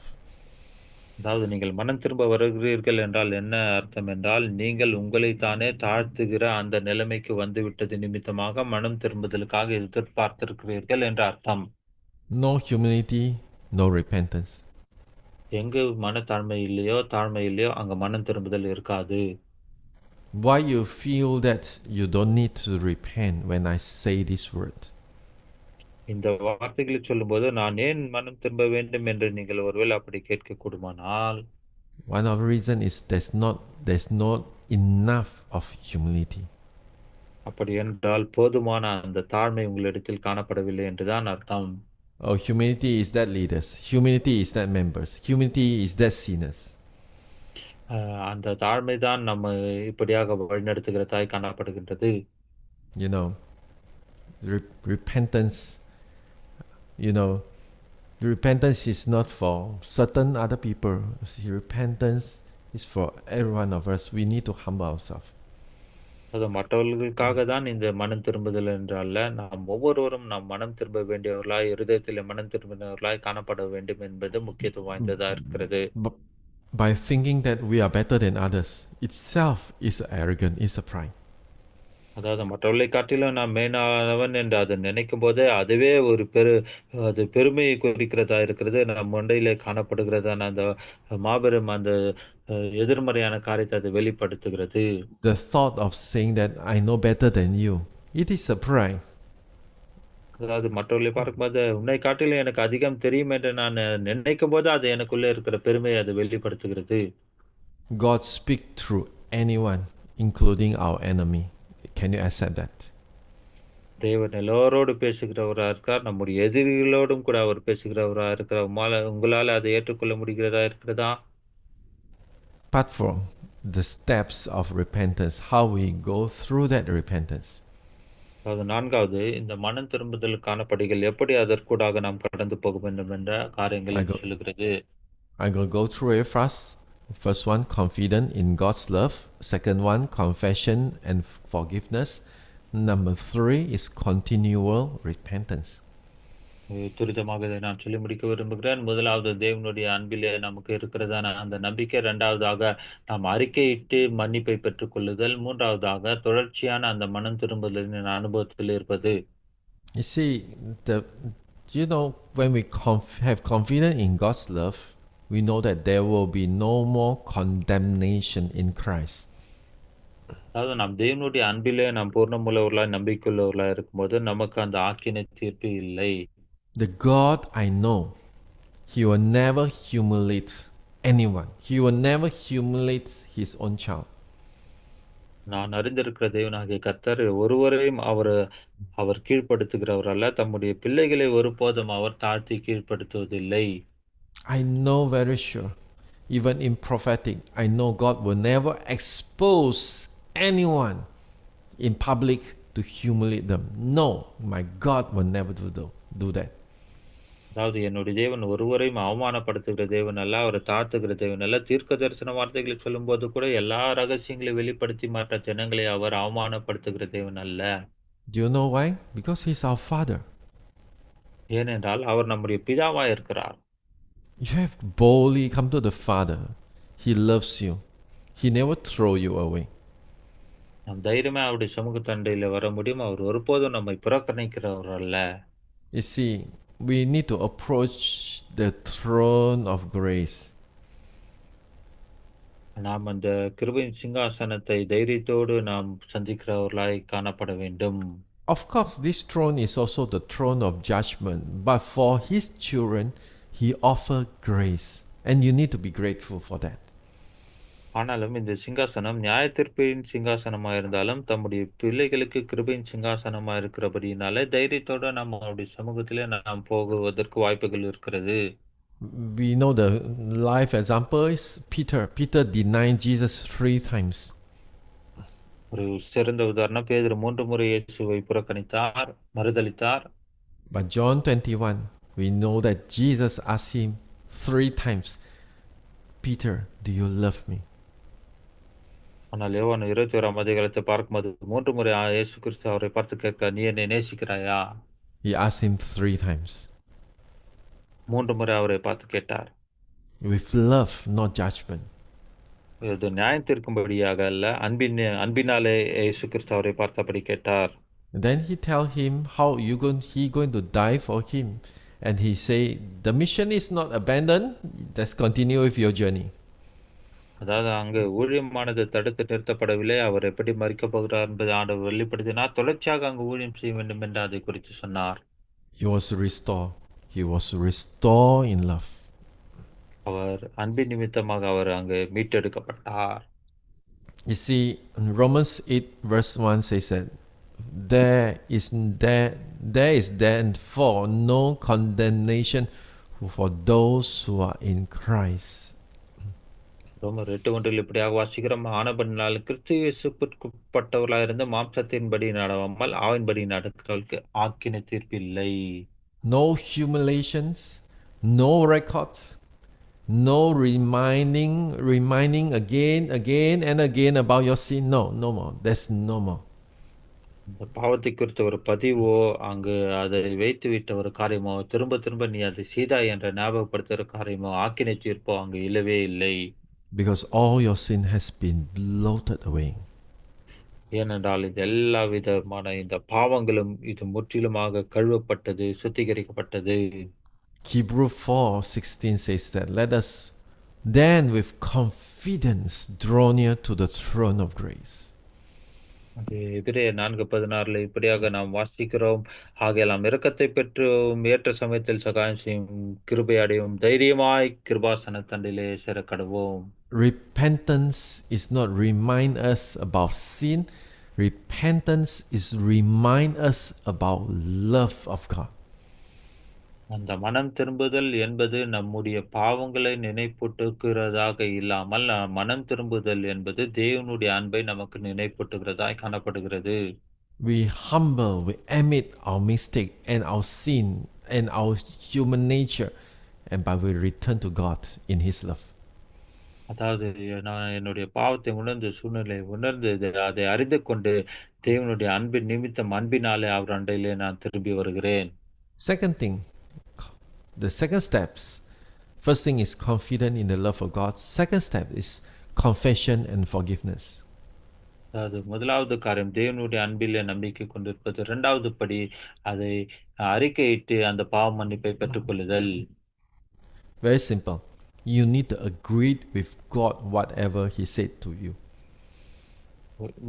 அதாவது நீங்கள் மனம் திரும்ப வருகிறீர்கள் என்றால் என்ன அர்த்தம் என்றால், நீங்கள் உங்களை தானே தாழ்த்துகிற அந்த நிலைமைக்கு வந்துவிட்டது நிமித்தமாக மனம் திரும்புதலுக்காக எதிர்பார்த்திருக்கிறீர்கள் என்ற அர்த்தம். No humility, no repentance. எங்கு தாழ்மை இல்லையோ அங்க மனம் திரும்புதல் இருக்காது. Why you feel that you don't need to repent when I say this word? இந்த வார்த்தைகளை சொல்லும்போது நான் ஏன் மனம் திரும்ப வேண்டும் என்று நீங்கள் ஒருவேளை அப்படி கேட்க கூடுமானால், one of the reason is there's not enough of humility. அப்படி என்றால் போதுமான அந்த தாழ்மை உங்களிடத்தில் காணப்படவில்லை என்றுதான் அர்த்தம். Oh, humility is that leaders. Humility is that members. Humility is that sinners. அந்த தாழ்மை தான் நம்ம இப்படியாக வழிநடத்துகிறதாய் காணப்படுகின்றது. You know, repentance. You know, repentance is not for certain other people. Repentance is for every one of us. We need to humble ourselves. அது மற்றவர்களுக்காக தான் இந்த மனம் திரும்புதல் என்றால, நாம் ஒவ்வொருவரும் நாம் மனம் திரும்ப வேண்டியவர்களாய், இருதயத்தில் மனம் திரும்பினவர்களாய் காணப்பட வேண்டும் என்பது முக்கியத்துவம் வாய்ந்ததா இருக்கிறது. By thinking that we are better than others, itself is arrogant, is a pride. அதாவது மற்றவர்களை காட்டிலும் நான் மேலானவன் என்று அதை நினைக்கும் போதே அதுவே ஒரு அது பெருமையை குறிக்கிறதா இருக்கிறது. நம் மண்டையிலே காணப்படுகிறதான அந்த மாபெரும் அந்த எதிர்மறையான காரியத்தை அது வெளிப்படுத்துகிறது. The thought of saying that I know better than you, it is a pride. அதாவது மற்றவர்களை பார்க்கும்போது உன்னை காட்டிலும் எனக்கு அதிகம் தெரியும் என்று நான் நினைக்கும் போது அது எனக்குள்ளே இருக்கிற பெருமையை அது வெளிப்படுத்துகிறது. God speaks through anyone, including our enemy. Can you accept that? தேவன் எல்லோரோடு பேசுகிறவரா இருக்கார். நம்முடைய எதிரிகளோடும் கூட அவர் பேசுகிறவரா இருக்கிறார். உங்களால அதை ஏற்றுக்கொள்ள முடிகிறதா இருக்கிறதா? Apart from the steps of repentance, how we go through that repentance. அதாவது 4வது இந்த மனம் திரும்புதலுக்கான படிகள் எப்படி அதற்கூடாக நாம் கடந்து போக வேண்டும் என்ற காரியங்களை சொல்லுகிறது. I will go through it fast. First one, confident in God's love. Second one, confession and forgiveness. Number 3 is continual repentance. துரிதமாக இதை நான் சொல்லி முடிக்க விரும்புகிறேன். முதலாவது தேவனுடைய அன்பிலே நமக்கு இருக்கிறதான அந்த நம்பிக்கை. 2வதாக நாம் அறிக்கையிட்டு மன்னிப்பை பெற்றுக்கொள்ளுதல். 3வதாக தொடர்ச்சியான அந்த மனம் திரும்புதலின் அனுபவத்தில் இருப்பது. You see, when we have confidence in God's love, we know that there will be no more condemnation in Christ. அதாவது நாம் தேவனுடைய அன்பிலே நாம் பூர்ணமுள்ளவர்களாய் நம்பிக்கையுள்ளவர்களாய் இருக்கும்போது நமக்கு அந்த ஆக்கினை தீர்ப்பு இல்லை. The God I know, He will never humiliate anyone. He will never humiliate His own child. நான் அறிந்திருக்கிற தேவனாகிய கர்த்தர் ஒருவரையும் அவர் கீழ்ப்படுத்துகிறவர் அல்ல. தம்முடைய பிள்ளைகளை ஒருபோதும் அவர் தாழ்த்தி கீழ்ப்படுத்துவதில்லை. I know very sure, even in prophetic, I know God will never expose anyone in public to humiliate them. No, my God will never do that. அதாவது என்னுடைய தேவன் ஒருவரையும் அவமானப்படுத்துகிற தேவன் அல்ல, அவரை தாழ்த்துகிற தேவன் அல்ல. தீர்க்க தரிசன வார்த்தைகளை சொல்லும் போது கூட எல்லா ரகசியங்களையும் வெளிப்படுத்தி மற்ற ஜனங்களை அவர் அவமானப்படுத்துகிற தேவன் அல்ல. Do you know why? Because He's our Father. ஏனென்றால் அவர் நம்முடைய பிதாவா இருக்கிறார். You have boldly come to the Father. He loves you. He never throw you away. நம் தைரியமா அவருடைய சமூகத்தண்டையில வர முடியும். அவர் ஒருபோதும் நம்மை புறக்கணிக்கிறவர் அல்ல. You see, we need to approach the throne of grace. நாம் அந்த கிருபையின் சிங்காசனத்தை தைரியத்தோடு நாம் சந்திக்கிறவர்களாய் காணப்பட வேண்டும். Of course, this throne is also the throne of judgment, but for His children, He offers grace, and you need to be grateful for that. ஆனாலும் இந்த சிங்காசனம் நியாயத்தீர்ப்பின் சிங்காசனமா இருந்தாலும் தம்முடைய பிள்ளைகளுக்கு கிருபையின் சிங்காசனமா இருக்கிறபடினால தைரியத்தோட நம்ம அவருடைய சமூகத்திலே நாம் போகுவதற்கு வாய்ப்புகள் இருக்கிறது. We know the life example is Peter. Peter denied Jesus 3 times. ஒரு சிறந்த உதாரணம், பேதுரு 3 முறை இயேசுவை புறக்கணித்தார், மறுதலித்தார். But John 21, we know that Jesus asked him 3 times, Peter, do you love me? ஆனால் யோவான் 21ஆம் அதிகாரத்தை பார்க்கும்போது 3 முறை இயேசு கிறிஸ்து அவரை பார்த்து கேட்க, நீ என்னை நேசிக்கிறாயா? He asked him 3 times. 3 முறை அவரை பார்த்து கேட்டார். With love, not judgment. இது நியாயம் தீர்க்கும்படியாக அல்ல, அன்பினாலே இயேசு கிறிஸ்து அவரை பார்த்தபடி கேட்டார். Then he tell him how he going to die for him, and he say the mission is not abandoned. Let's continue with your journey. அதாவது அங்கு ஊழியமானது தடுத்து நிறுத்தப்படவில்லை. அவர் எப்படி மறிக்கப் போகிறார் என்பதை ஆண்டவர் வெளிப்படுத்தினார். தொடர்ச்சியாக அங்கு ஊழியம் செய்ய வேண்டும் என்று அதை குறித்து சொன்னார். He was restored. He was restored in love. அவர் அன்பின் நிமித்தமாக அவர் அங்கு மீட்டெடுக்கப்பட்டார். You see, Romans 8 verse 1 says that there is therefore no condemnation for those who are in Christ. ரோமர் 8:1 இப்படியாக வாசிக்கிறோம், ஆனபடினால் கிறிஸ்து இயேசுவுக்குட்பட்டவர்களாக இருந்து மாம்சத்தின்படி நடவாமல் ஆவின்படி நடக்கிறவர்களுக்கு ஆக்கினை தீர்ப்பு இல்லை. No humiliations, no records, no reminding again and again about your sin. No more. There's no more. இந்த பாவத்தை குறித்த ஒரு பதிவோ அங்கு அதை வைத்து விட்ட ஒரு காரியமோ திரும்ப நீ அதை செய்தாய் என்ற ஞாபகப்படுத்துகிற காரியமோ ஆக்கினை தீர்ப்போ அங்கு இல்லவே இல்லை. Because all your sin has been blotted away. ஏனென்றால் இது எல்லா விதமான இந்த பாவங்களும் இது முற்றிலுமாக கழுவப்பட்டது, சுத்திகரிக்கப்பட்டது. Hebrews 4:16 says that, let us then with confidence draw near to the throne of grace. அது எபிரேயர் 4:16 இப்படியாக நாம் வாசிக்கிறோம். ஆகையால் நாம் இரக்கத்தை பெற்றும் ஏற்ற சமயத்தில் சகாயம் செய்யும் கிருபை அடையும் தைரியமாய் கிருபாசன தண்டிலே சேரக்கடவோம். Repentance is not remind us about sin. Repentance is remind us about love of God. அந்த மனம் திரும்புதல் என்பது நம்முடைய பாவங்களை நினைப்பூட்டுகிறதாக இல்லாமல், மனம் திரும்புதல் என்பது தேவனுடைய அன்பை நமக்கு நினைப்பூட்டுகிறதாய் காணப்படுகிறது. We humble, we admit our mistake and our sin and our human nature, and but we return to God in His love. அதாவது நான் என்னுடைய பாவத்தை உணர்ந்து சூழ்நிலையை உணர்ந்து அதை அறிந்து கொண்டு தேவனுடைய அன்பின் நிமித்தம் அன்பினாலே அவர் அண்டையிலே நான் திரும்பி வருகிறேன். Second thing, the second steps. First thing is confident in the love of God. Second step is confession and forgiveness. அதாவது முதலாவது காரியம் தேவனுடைய அன்பிலே நம்பிக்கை கொண்டிருப்பது. இரண்டாவது படி அதை அறிக்கையிட்டு அந்த பாவ மன்னிப்பை பெற்றுக்கொள்ளுதல். Very simple. You need to agree with God whatever He said to you.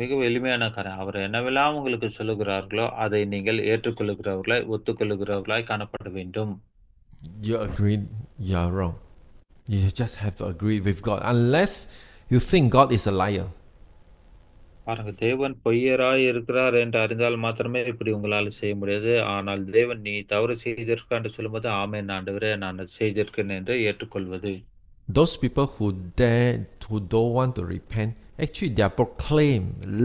மிகவும் எளிமையான காரியம். அவர் என்னவெல்லாம் உங்களுக்கு சொல்லுகிறார்களோ அதை நீங்கள் ஏற்றுக்கொள்ளுகிறவர்களாய் ஒத்துக்கொள்ளுகிறவர்களாய் காணப்பட வேண்டும். You agree you are wrong. You just have to agree with God unless you think God is a liar. பாருங்க, தேவன் பொய்யராய் இருக்கிறார் என்று அறிந்தால் மாத்திரமே இப்படி உங்களால் செய்ய முடியாது. ஆனால் தேவன் நீ தவறு செய்திருக்க என்று சொல்லும்போது ஆமென் ஆண்டவரே நான் அதை செய்திருக்கேன் என்று ஏற்றுக்கொள்வது. Those people who don't want to repent, actually they proclaim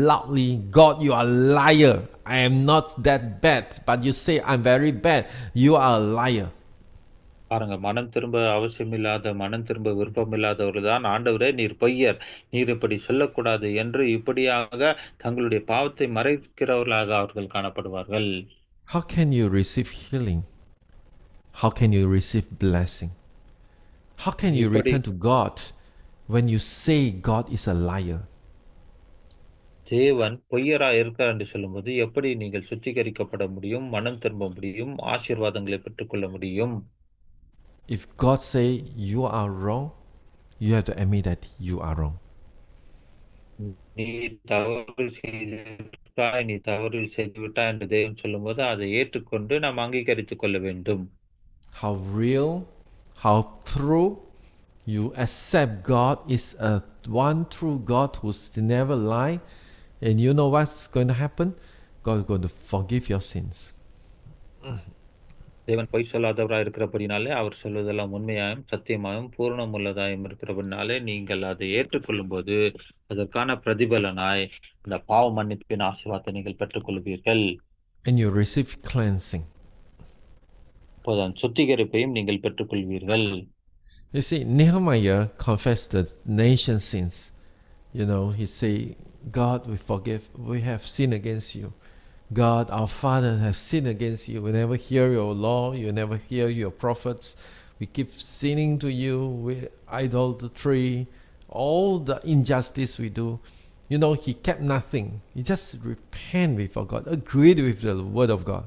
loudly, God, you are a liar. I am not that bad, but you say I'm very bad. You are a liar. பாருங்க, மனம் திரும்ப அவசியமில்லாத, மனம் திரும்ப விருப்பமில்லாதவர்கள் தான் ஆண்டவரே நீர் பொய்யர், நீர் இப்படி சொல்லக்கூடாது என்று இப்படியாக தங்களுடைய பாவத்தை மறைக்கிறவர்களாக அவர்கள் காணப்படுவார்கள். How can you receive healing? How can you receive blessing? How can you return to God when you say God is a liar? தேவன் பொய்யரா இருக்கிறார் என்று சொல்லும்போது எப்படி நீங்கள் சுத்திகரிக்கப்பட முடியும், மனம் திரும்ப முடியும், ஆசீர்வாதங்களை பெற்றுக்கொள்ள முடியும்? If God say you are wrong, you have to admit that you are wrong. நீ தவறு செய்துவிட்டாய், நீ தவறு செய்துவிட்டாய் என்று தேவன் சொல்லும்போது அதை ஏற்றுக்கொண்டு நாம் அங்கீகரித்துக் கொள்ள வேண்டும். How real, how true you accept God is a one true God who's never lie, and you know what's going to happen? God is going to forgive your sins. தேவன் பொய் சொல்லாதவராய் இருக்கிறபடினாலே அவர் சொல்வதெல்லாம் உண்மையாயும் சத்தியமாயும் பூரணமுள்ளதாயும் இருக்கிறபடினாலே நீங்கள் அதை ஏற்றுக்கொள்ளும்போது அதற்கான பிரதிபலனாய் இந்த பாவ மன்னிப்பின் ஆசீர்வாதத்தை நீங்கள் பெற்றுக்கொள்வீர்கள். And you receive cleansing. அப்போதான் சுத்திகரிப்பையும் நீங்கள் பெற்றுக்கொள்வீர்கள். You see, Nehemiah confessed the nation's sins. You know, he say, God, we have sinned against you. God, our Father, has sinned against you. We never hear your law. You never hear your prophets. We keep sinning to you with idolatry, all the injustice we do. You know, he kept nothing. He just repent before God, agreed with the word of God.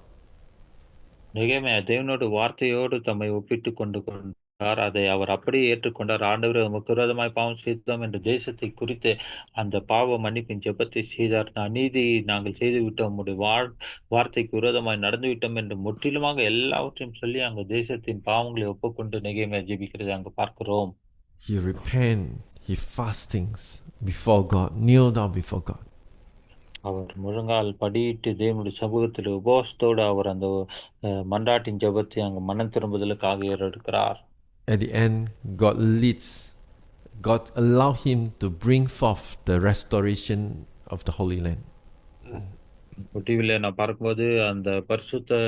நெகேமியா தேவனோடு வார்த்தையோடு தம்மை ஒப்பிட்டு கொண்டார். அதை அவர் அப்படியே ஏற்றுக்கொண்டார். ஆண்டவரே உமக்கு விரோதமாய் பாவம் செய்தோம் என்ற தேசத்தை குறித்து அந்த பாவ மன்னிப்பின் ஜெபத்தை செய்தார். அநீதி நாங்கள் செய்து விட்டோம், உம்முடைய வார்த்தைக்கு விரோதமாய் நடந்து விட்டோம் என்று முற்றிலுமாக எல்லாவற்றையும் சொல்லி அங்க தேசத்தின் பாவங்களை ஒப்புக்கொண்டு நெகேமியா ஜெபிக்கிறதை அங்கு பார்க்கிறோம். He repent, he fastings before God, kneel down before God. அவர் முழங்கால் படியிட்டு தேவனுடைய சமூகத்தில் உபவாசத்தோடு அவர் அந்த மன்றாட்டின் ஜெபத்தை அங்கு மனம் திரும்புதலுக்காக ஏறெடுக்கிறார். At the end, God allow him to bring forth the restoration of the Holy Land. டிவில நான் பார்க்கும்போது அந்த பரிசுத்த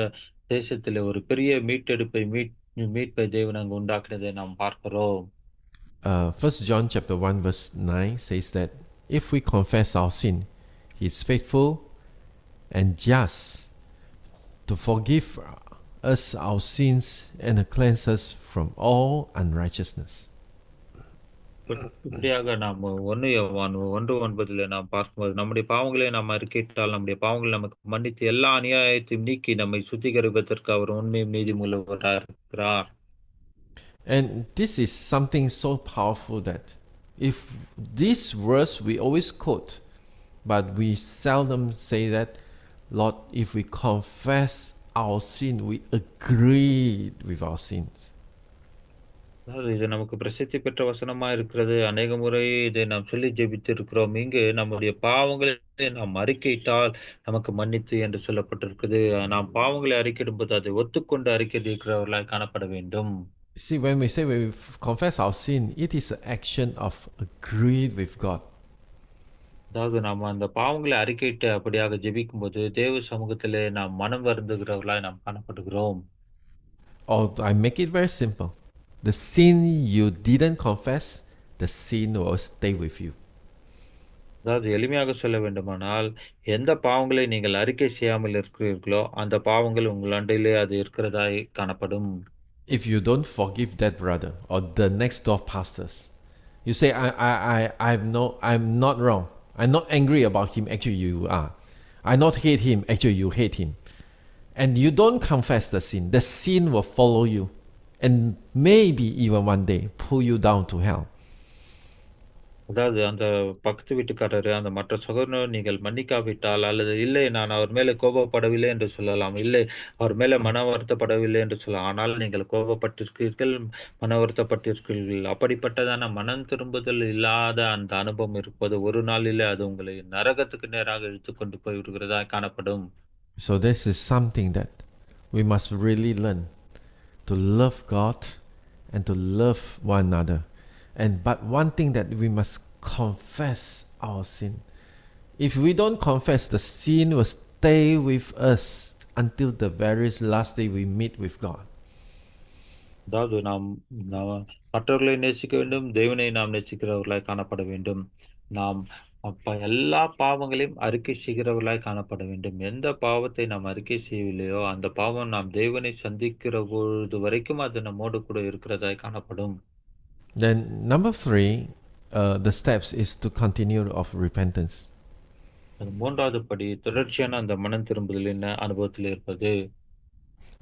தேசத்தில் ஒரு பெரிய மீட்பை தேவன் அங்கு உண்டாக்குனதை நாம் பார்க்கிறோம். 1 John chapter 1 verse 9 says that if we confess our sin, he is faithful and just to forgive us our sins and cleanse us from all unrighteousness. இப்படியாக நாம் 1 யோவான் 1:9 நாம் பார்க்கும்போது, நம்முடைய பாவங்களை நாம் அறிக்கையிட்டால், நம்முடைய பாவங்கள் நமக்கு மன்னித்து எல்லா அநியாயத்தையும் நீக்கி நம்மை சுத்திகரிப்பதற்கு அவர் உண்மையும் நீதியுமுள்ளவராய் இருக்கிறார். And this is something so powerful that if this verse we always quote, but we seldom say that, Lord, if we confess our sin, we agree with our sins. அதாவது இது நமக்கு பிரசித்தி பெற்ற வசனமா இருக்கிறது. அநேக முறை இதை நாம் சொல்லி ஜெபித்திருக்கிறோம். இங்கு நம்முடைய பாவங்களை நாம் அறிக்கையிட்டால் நமக்கு மன்னித்து என்று சொல்லப்பட்டிருக்குது. நாம் பாவங்களை அறிக்கையிடும்போது அதை ஒத்துக்கொண்டு அறிக்கையிடுகிறவர்களாய் காணப்பட வேண்டும். See, when we say we confess our sin, it is an action of agreed with God. அதாவது நாம அந்த பாவங்களை அறிக்கையிட்டு அப்படியாக ஜெபிக்கும்போது, தேவ சமூகத்திலே நாம் மனம் வருந்துகிறவர்களாய் நாம் காணப்படுகிறோம். Or I make it very simple. The sin you didn't confess, the sin will stay with you. அதாவது எளிமையாக சொல்ல வேண்டுமானால், எந்த பாவங்களை நீங்கள் அறிக்கை செய்யாமல் இருக்கிறீர்களோ, அந்த பாவங்கள் உங்கள் அண்டையிலே அது இருக்கிறதாய் காணப்படும். If you don't forgive that brother or the next door pastors, you say, I'm not wrong. I'm not angry about him. Actually, you are. I not hate him. Actually, you hate him. And you don't confess the sin will follow you and maybe even one day pull you down to hell. அதாவது அந்த பக்கத்து வீட்டுக்காரரு, அந்த மற்ற சகோதரர் நீங்கள் மன்னிக்காவிட்டால், அல்லது இல்லை நான் அவர் மேலே கோபப்படவில்லை என்று சொல்லலாம். இல்லை அவர் மேலே மன வருத்தப்படவில்லை என்று சொல்லலாம். ஆனால் நீங்கள் கோபப்பட்டிருக்கிறீர்கள், மன வருத்தப்பட்டிருக்கிறீர்கள். அப்படிப்பட்டதான மனம் திரும்புதல் இல்லாத அந்த அனுபவம் இருப்பது ஒரு நாளிலே அது உங்களை நரகத்துக்கு நேராக இழுத்துக்கொண்டு போய் விடுகிறதா காணப்படும். So this is something that we must really learn to love God and to love one another. But one thing that we must confess our sin. If we don't confess, the sin will stay with us until the very last day we meet with God. அதாவது நாம் மற்றவர்களை நேசிக்க வேண்டும், தேவனை நாம் நேசிக்கிறவர்களாய் காணப்பட வேண்டும். நாம் எல்லா பாவங்களையும் அறிக்கை செய்கிறவர்களாய் காணப்பட வேண்டும். எந்த பாவத்தை நாம் அறிக்கை செய்யவில்லையோ, அந்த பாவம் நாம் தேவனை சந்திக்கிற பொழுது வரைக்கும் அது நம்மோடு கூட இருக்கிறதாய் காணப்படும். Then number 3, the steps is to continue of repentance. மூன்றாவது படி தொடர்ச்சியான அந்த மனம் திரும்புதலின் அனுபவத்தில் இருப்பது.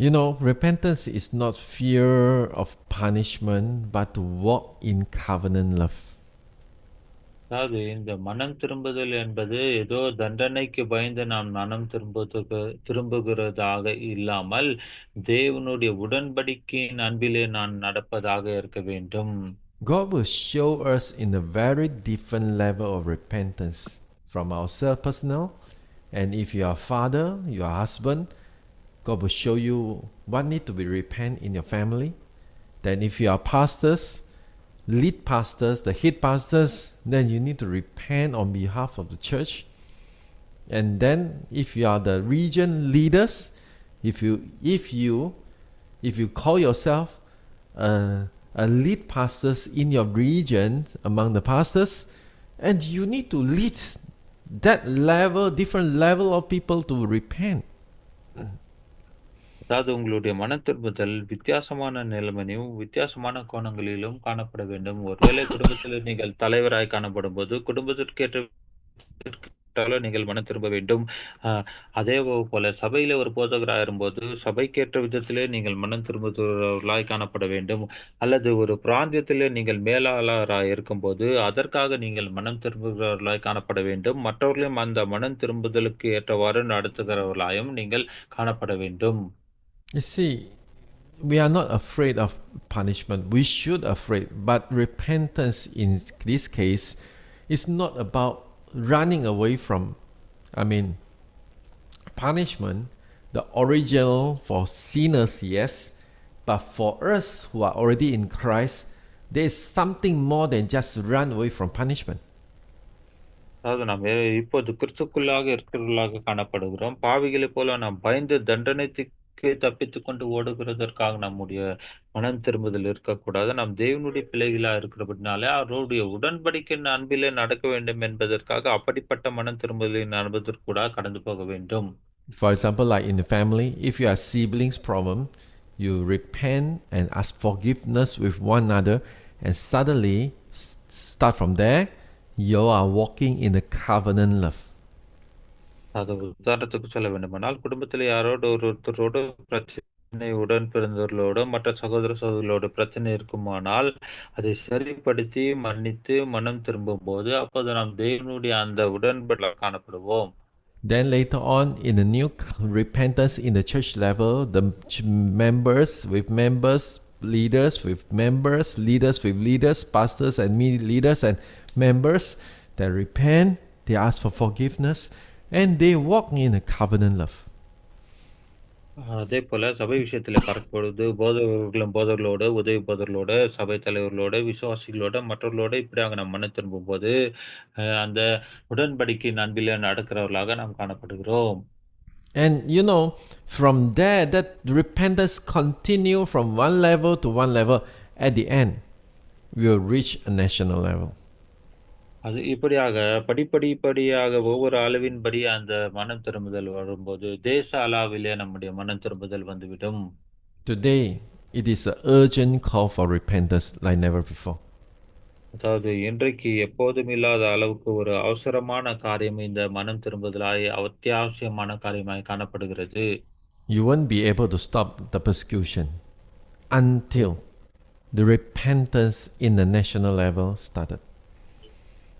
You know, repentance is not fear of punishment, but to walk in covenant love. அதாவது இந்த மனம் திரும்புதல் என்பது ஏதோ தண்டனைக்கு பயந்து நாம் மனம் திரும்புகிறதாக இல்லாமல் தேவனுடைய உடன்படிக்கையின் அன்பிலே நான் நடப்பதாக இருக்க வேண்டும். God will show us in a very different level of repentance from ourselves personal, and if you are father, you are husband, God will show you what need to be repent in your family. Then if you are pastors, lead pastors, the head pastors, then you need to repent on behalf of the church. And then if you are the region leaders, if you call yourself a lead pastors in your region among the pastors, and you need to lead that level, different level of people to repent. அதாவது உங்களுடைய மன திரும்புதல் வித்தியாசமான நிலைமையும் வித்தியாசமான கோணங்களிலும் காணப்பட வேண்டும். ஒருவேளை குடும்பத்தில் நீங்கள் தலைவராய் காணப்படும் போது குடும்பத்திற்கேற்ற நீங்கள் மனம் திரும்ப வேண்டும். அதே போல சபையில ஒரு போதகராக இருக்கும்போது சபைக்கேற்ற விதத்திலே நீங்கள் மனம் திரும்புகிறவர்களாய் காணப்பட வேண்டும். அல்லது ஒரு பிராந்தியத்திலே நீங்கள் மேலாளராக இருக்கும்போது அதற்காக நீங்கள் மனம் திரும்புகிறவர்களாய் காணப்பட வேண்டும். மற்றவர்களையும் அந்த மனம் திரும்புதலுக்கு ஏற்றவாறு நடத்துகிறவர்களாயும் நீங்கள் காணப்பட வேண்டும். You see, we are not afraid of punishment. We should afraid, but repentance in this case is not about running away from, punishment. The original for sinners, yes, but for us who are already in Christ, there is something more than just run away from punishment. அதாவது நாம் இப்போது கிறிஸ்துக்குள்ளாக இருக்கிறவர்களாக காணப்படுகிறோம். பாவிகளை போல நாம் பயந்து தண்டனைக்கு தப்பித்துக் கொண்டு ஓடுகிறதற்காக நம்முடைய மனம் திரும்புதல் இருக்கக்கூடாது. நாம் தேவனுடைய பிள்ளைகளா இருக்கிறபடினாலே அவருடைய உடன்படிக்கையின் அன்பிலே நடக்க வேண்டும் என்பதற்காக அப்படிப்பட்ட மனம் திரும்புதலின் அனுபவத்திற்கு கூட கடந்து போக வேண்டும். For example, like in the family, if you have siblings problem, you repent and ask forgiveness with one another, and suddenly start from there, you are walking in the covenant love. அது உதாரணத்துக்கு சொல்ல வேண்டுமானால், குடும்பத்தில யாரோடு ஒருத்தரோடு பிரச்சனை உடன் பிறந்தவர்களோடு, மற்ற சகோதர சகோதரிகளோடு பிரச்சனை இருக்குமானால், அதை சரிப்படுத்தி, மன்னித்து, மனம் திரும்பும்போது, அப்போது நாம் தேவனுடைய அந்த உடன்படில காணப்படுவோம். Then later on, in the new repentance in the church level, the members with members, leaders with members, leaders with leaders, pastors and leaders and members, they repent, they ask for forgiveness, and they walk in a covenant love. அதேபோல சபை விஷயத்திலே பார்க்கும்பொழுது, போதகர்களோடு, உதவி போதகர்களோடு, சபை தலைவர்களோடு, விசுவாசிகளோடு, மற்றவர்களோடு இப்படியாக நாம் மனம் திரும்பும்போது, அந்த உடன்படிக்கையின் அன்பிலே நடக்கிறவர்களாக நாம் காணப்படுகிறோம். And you know, from there, that repentance continue from one level to one level. At the end, we will reach a national level. அது இப்படியாக படிப்படியாக ஒவ்வொரு அளவின்படி அந்த மனம் திரும்புதல் வரும்போது, தேச அளவிலே நம்முடைய மனம் திரும்புதல் வந்துவிடும். Today, it is an urgent call for repentance like never before. அதாவது இன்றைக்கு எப்போதும் இல்லாத அளவுக்கு ஒரு அவசரமான காரியம் இந்த மனம் திரும்புதலாய் அத்தியாவசியமான காரியமாய் காணப்படுகிறது. You won't be able to stop the persecution until the repentance in the national level started.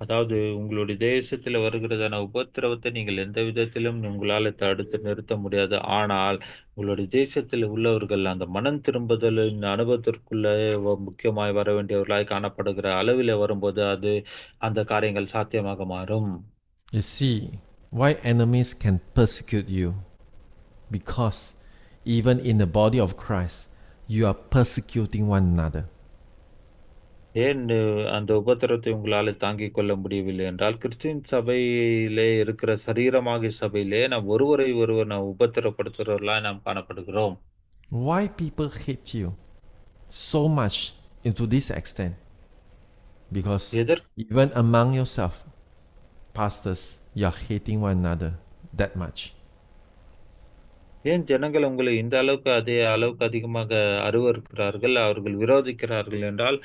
அதாவது உங்களுடைய தேசத்தில் வருகிறதான உபத்திரவத்தை நீங்கள் எந்த விதத்திலும் உங்களால் தடுத்து நிறுத்த முடியாது. ஆனால் உங்களுடைய தேசத்தில் உள்ளவர்கள் அந்த மனம் திரும்புதலின் அனுபவத்திற்குள்ளே முக்கியமாய் வர வேண்டியவர்களாய் காணப்படுகிற அளவில் வரும்போது அது அந்த காரியங்கள் சாத்தியமாக மாறும். You see, why enemies can persecute you? Because even in the body of Christ, you are persecuting one another. ஏன் அந்த உபத்திரத்தை உங்களால் தாங்கிக் கொள்ள முடியவில்லை என்றால், கிறிஸ்டின் சபையிலே இருக்கிற சரீரமாகிய சபையிலே நாம் ஒருவரை ஒருவர் நாம் உபத்திரப்படுத்துகிறவர்களாய் நாம் காணப்படுகிறோம். Why people hate you so much into this extent? Because even among yourself, pastors, you are hating one another that much. ஏன் ஜனங்கள் உங்களை இந்த அளவுக்கு அதே அளவுக்கு அதிகமாக அருவருக்கிறார்கள், அவர்கள் விரோதிக்கிறார்கள் என்றால்,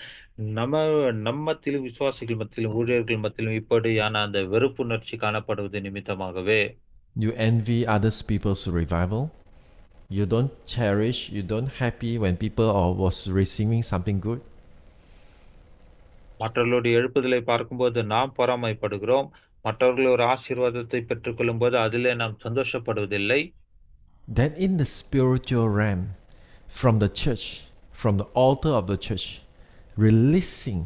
நம் மத்தியிலும் விசுவாசிகள் மத்தியிலும் ஊழியர்கள் மத்தியிலும் இப்படியான அந்த வெறுப்புணர்ச்சி காணப்படுவது நிமித்தமாகவே. You envy others people's revival. You don't cherish, you don't happy when people was receiving something good. மற்றவர்களுடைய எழுப்புதலை பார்க்கும்போது நாம் பொறாமைப்படுகிறோம். மற்றவர்கள் ஒரு ஆசீர்வாதத்தை பெற்றுக்கொள்ளும் போது அதிலே நாம் சந்தோஷப்படுவதில்லை. Then in the spiritual realm, from the church, from the altar of the church, releasing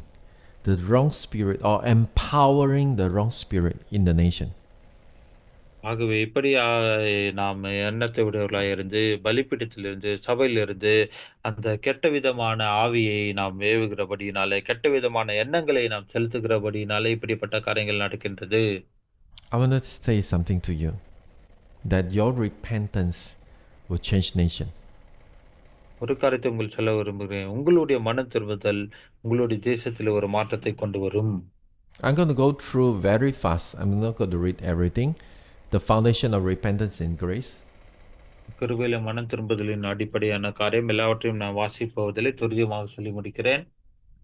the wrong spirit or empowering the wrong spirit in the nation. ஆகவே இப்படி நாம் எண்ணத்தை உடையவர்களாக இருந்து பலிபீடத்திலிருந்து சபையிலிருந்து அந்த கெட்ட விதமான ஆவியை நாம் ஏவுகிறபடியினாலே, கெட்ட விதமான எண்ணங்களை நாம் செலுத்துகிறபடியினாலே இப்படிப்பட்ட காரியங்கள் நடக்கின்றது. I want to say something to you, that your repentance will change nation. ஒரு காரியத்தை உங்களுக்கு சொல்ல விரும்புகிறேன். உங்களுடைய மனம் திரும்புதல் உங்களுடைய தேசத்தில் ஒரு மாற்றத்தை கொண்டு வரும். I'm going to go through very fast. I'm not going to read everything. The foundation of repentance and grace. கிருபையில மனம் திரும்புதலின் அடிப்படையான காரியம் எல்லாவற்றையும் நான் வாசிப்பதிலே துரிதமாக சொல்லி முடிக்கிறேன்.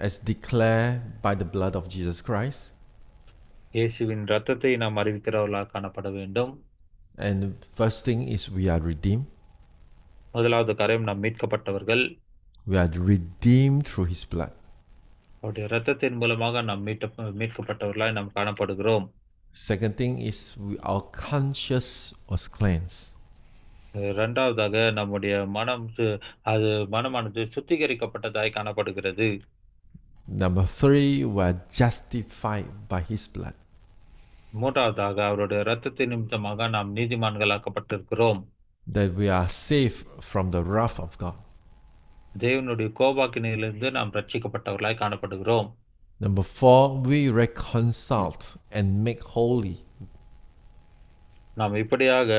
As declared by the blood of Jesus Christ. இயேசுவின் இரத்தத்தை நாம் அறிவிக்கிறவர்களாக காணப்பட வேண்டும். And first thing is we are redeemed. முதலாவது காரியம் நாம் மீட்கப்பட்டவர்கள். We are redeemed through his blood. அவருடைய இரத்தத்தின் மூலமாக நாம் மீட்கப்பட்டவர்களாய் நாம் காணப்படுகிறோம். Second thing is our conscience was cleansed. இரண்டாவதாக நம்முடைய மனமானது சுத்திகரிக்கப்பட்டதாய் காணப்படுகிறது. Number 3, we are justified by his blood. மூன்றாவதாக அவருடைய இரத்தத்தின் நிமித்தமாக நாம் நீதிமான்களாக்கப்பட்டிருக்கிறோம். That we are saved from the wrath of God. தேவனுடைய கோபாக்கினையிலிருந்து நாம் ரட்சிக்கப்பட்டவர்களாய் காணப்படுகிறோம். Number 4, we reconciled and make holy. நாம் இப்படியாக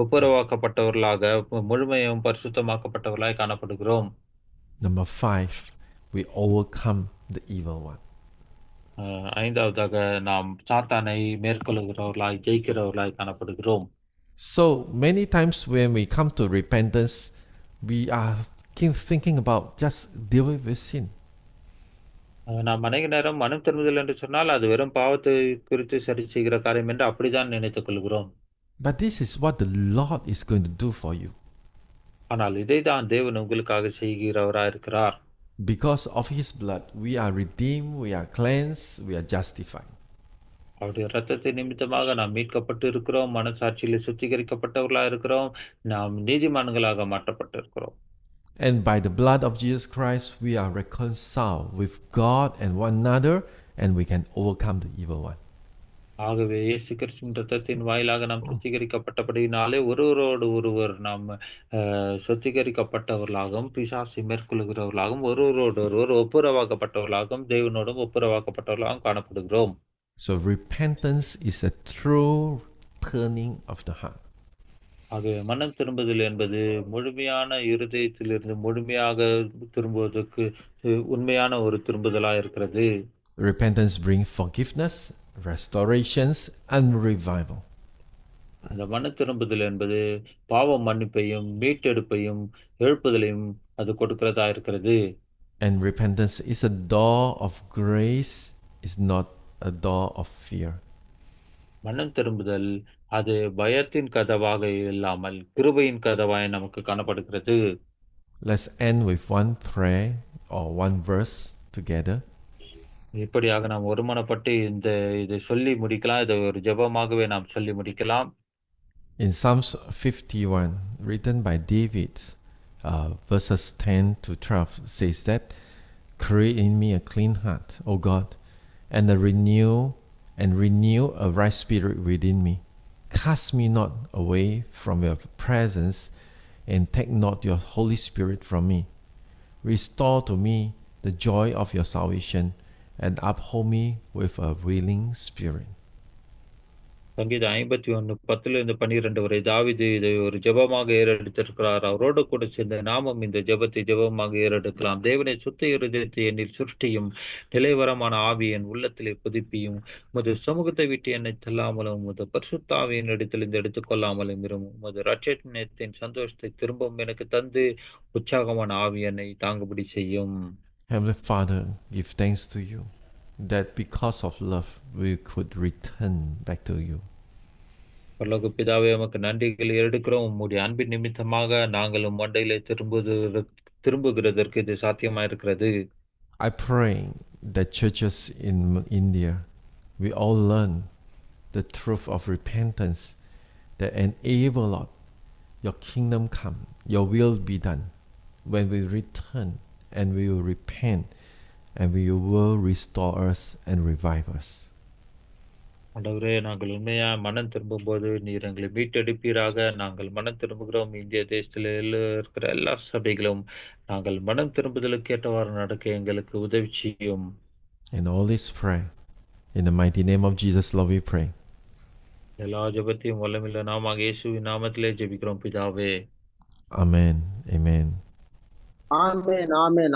ஒப்புரவாக்கப்பட்டவர்களாக முழுமையும் பரிசுத்தமாக்கப்பட்டவர்களாய் காணப்படுகிறோம். Number 5, we overcome the evil one. ஐந்தாவதாக நாம் சாத்தானை மேற்கொள்கிறவர்களாய் ஜெயிக்கிறவர்களாய் காணப்படுகிறோம். So many times when we come to repentance, we are thinking about just dealing with sin. நாம் அநேக நேரம் மனம் திரும்புதல் என்று சொன்னால், அது வெறும் பாவத்தை குறித்து சரி செய்கிற காரியம் என்று அப்படித்தான் நினைத்துக் கொள்கிறோம். But this is what the Lord is going to do for you. ஆனால் இதைத்தான் தேவன் உங்களுக்காக செய்கிறவராயிருக்கிறார். Because of His blood, we are redeemed, we are cleansed, we are justified. அவருடைய இரத்தத்தின் நிமித்தமாக நாம் மீட்கப்பட்டு இருக்கிறோம். மனசாட்சியிலே சுத்திகரிக்கப்பட்டவர்களா இருக்கிறோம். நாம் நீதிமான்களாக மாற்றப்பட்டிருக்கிறோம். And by the blood of Jesus Christ, we are reconciled with God and one another, and we can overcome the evil one. ஆகவே இயேசு கிறிஸ்துவின் இரத்தத்தின் வாயிலாக நாம் சுத்திகரிக்கப்பட்டபடியினாலே ஒருவரோடு ஒருவர் நாம் சுத்திகரிக்கப்பட்டவர்களாகவும், பிசாசை மேற்கொள்கிறவர்களாகவும், ஒருவரோடு ஒருவர் ஒப்புரவாக்கப்பட்டவர்களாகவும், தேவனோடும் ஒப்புரவாக்கப்பட்டவர்களாகவும் காணப்படுகிறோம். So repentance is a true turning of the heart. ஆகவே மனம் திரும்புதல் என்பது முழுமையான இருதயத்திலிருந்து முழுமையாக திரும்புவதற்கு உண்மையான ஒரு திரும்புதலாக இருக்கிறது. Repentance brings forgiveness, restorations, and revival. அந்த மன திரும்புதல் என்பது பாவ மன்னிப்பையும் மீட்டெடுப்பையும் எழுப்புதலையும் அது கொடுக்கிறதா இருக்கிறது. And repentance is a door of grace, is not a door of fear. மனம் திரும்புதல் அது பயத்தின் கதவாக இல்லாமல் கிருபையின் கதவாய் நமக்கு காணப்படுகிறது. Let's end with one prayer or one verse together. இப்படியாக நாம் ஒருமனப்பட்டு இதை சொல்லி முடிக்கலாம். இதை ஒரு ஜெபமாகவே நாம் சொல்லி முடிக்கலாம். In Psalms 51, written by David, verses 10 to 12, says that, "Create in me a clean heart, O God, and renew a right spirit within me. Cast me not away from your presence, and take not your Holy Spirit from me. Restore to me the joy of your salvation, and uphold me with a willing spirit." சங்கீதம் 51:10-12 வரை தாவீது இதை ஒரு ஜெபமாக ஏறெடுத்திருக்கிறார். அவரோடு கூட சேர்ந்த நாமும் இந்த ஜெபத்தை ஜெபமாக ஏறெடுக்கலாம். தேவனை சுத்த இருதயத்தை என்னில் சுருட்டியும், நிலைவரமான ஆவி என் உள்ளத்திலே புதுப்பியும், உமது சமூகத்தை விட்டு என்னை தள்ளாமலும், உமது பரிசுத்த ஆவியின் இடத்திலிருந்து எடுத்துக்கொள்ளாமலும் இரும். உமது இரட்சணியத்தின் சந்தோஷத்தை திரும்பவும் எனக்கு தந்து, உற்சாகமான ஆவி என்னை தாங்கும்படி செய்யும். Heavenly Father, give thanks to you that because of love we could return back to you. பரலோக பிதாவே, உமக்கு நன்றிகள் எடுக்கிறோம். உம்முடைய அன்பின் நிமித்தமாக நாங்கள் உம் மண்டையிலே திரும்புகிறதற்கு இது சாத்தியமாயிருக்கிறது. I pray that churches in India, we all learn the truth of repentance that enable, Lord, your kingdom come, your will be done. When we return and we will repent, and we will restore us and revive us. ஆண்டவரே, நாங்கள் உண்மையா மனம் திரும்பும்போது நீர் எங்களை மீட்டெடுப்பீராக. நாங்கள் மனம் திரும்புகிறோம். இந்திய தேசத்தில் இருக்கிற எல்லா சபைகளும் நாங்கள் மனம் திரும்புதலுக்கு ஏற்றவாறு நடக்க எங்களுக்கு உதவி செய்யும். And all this prayer in the mighty name of Jesus, Lord, we pray. எல்லா ஜெபத்தையும் வல்லமையுள்ள நாமமாக இயேசுவின் நாமத்திலே ஜெபிக்கிறோம் பிதாவே. Amen. Amen. ஆமென், ஆமென்.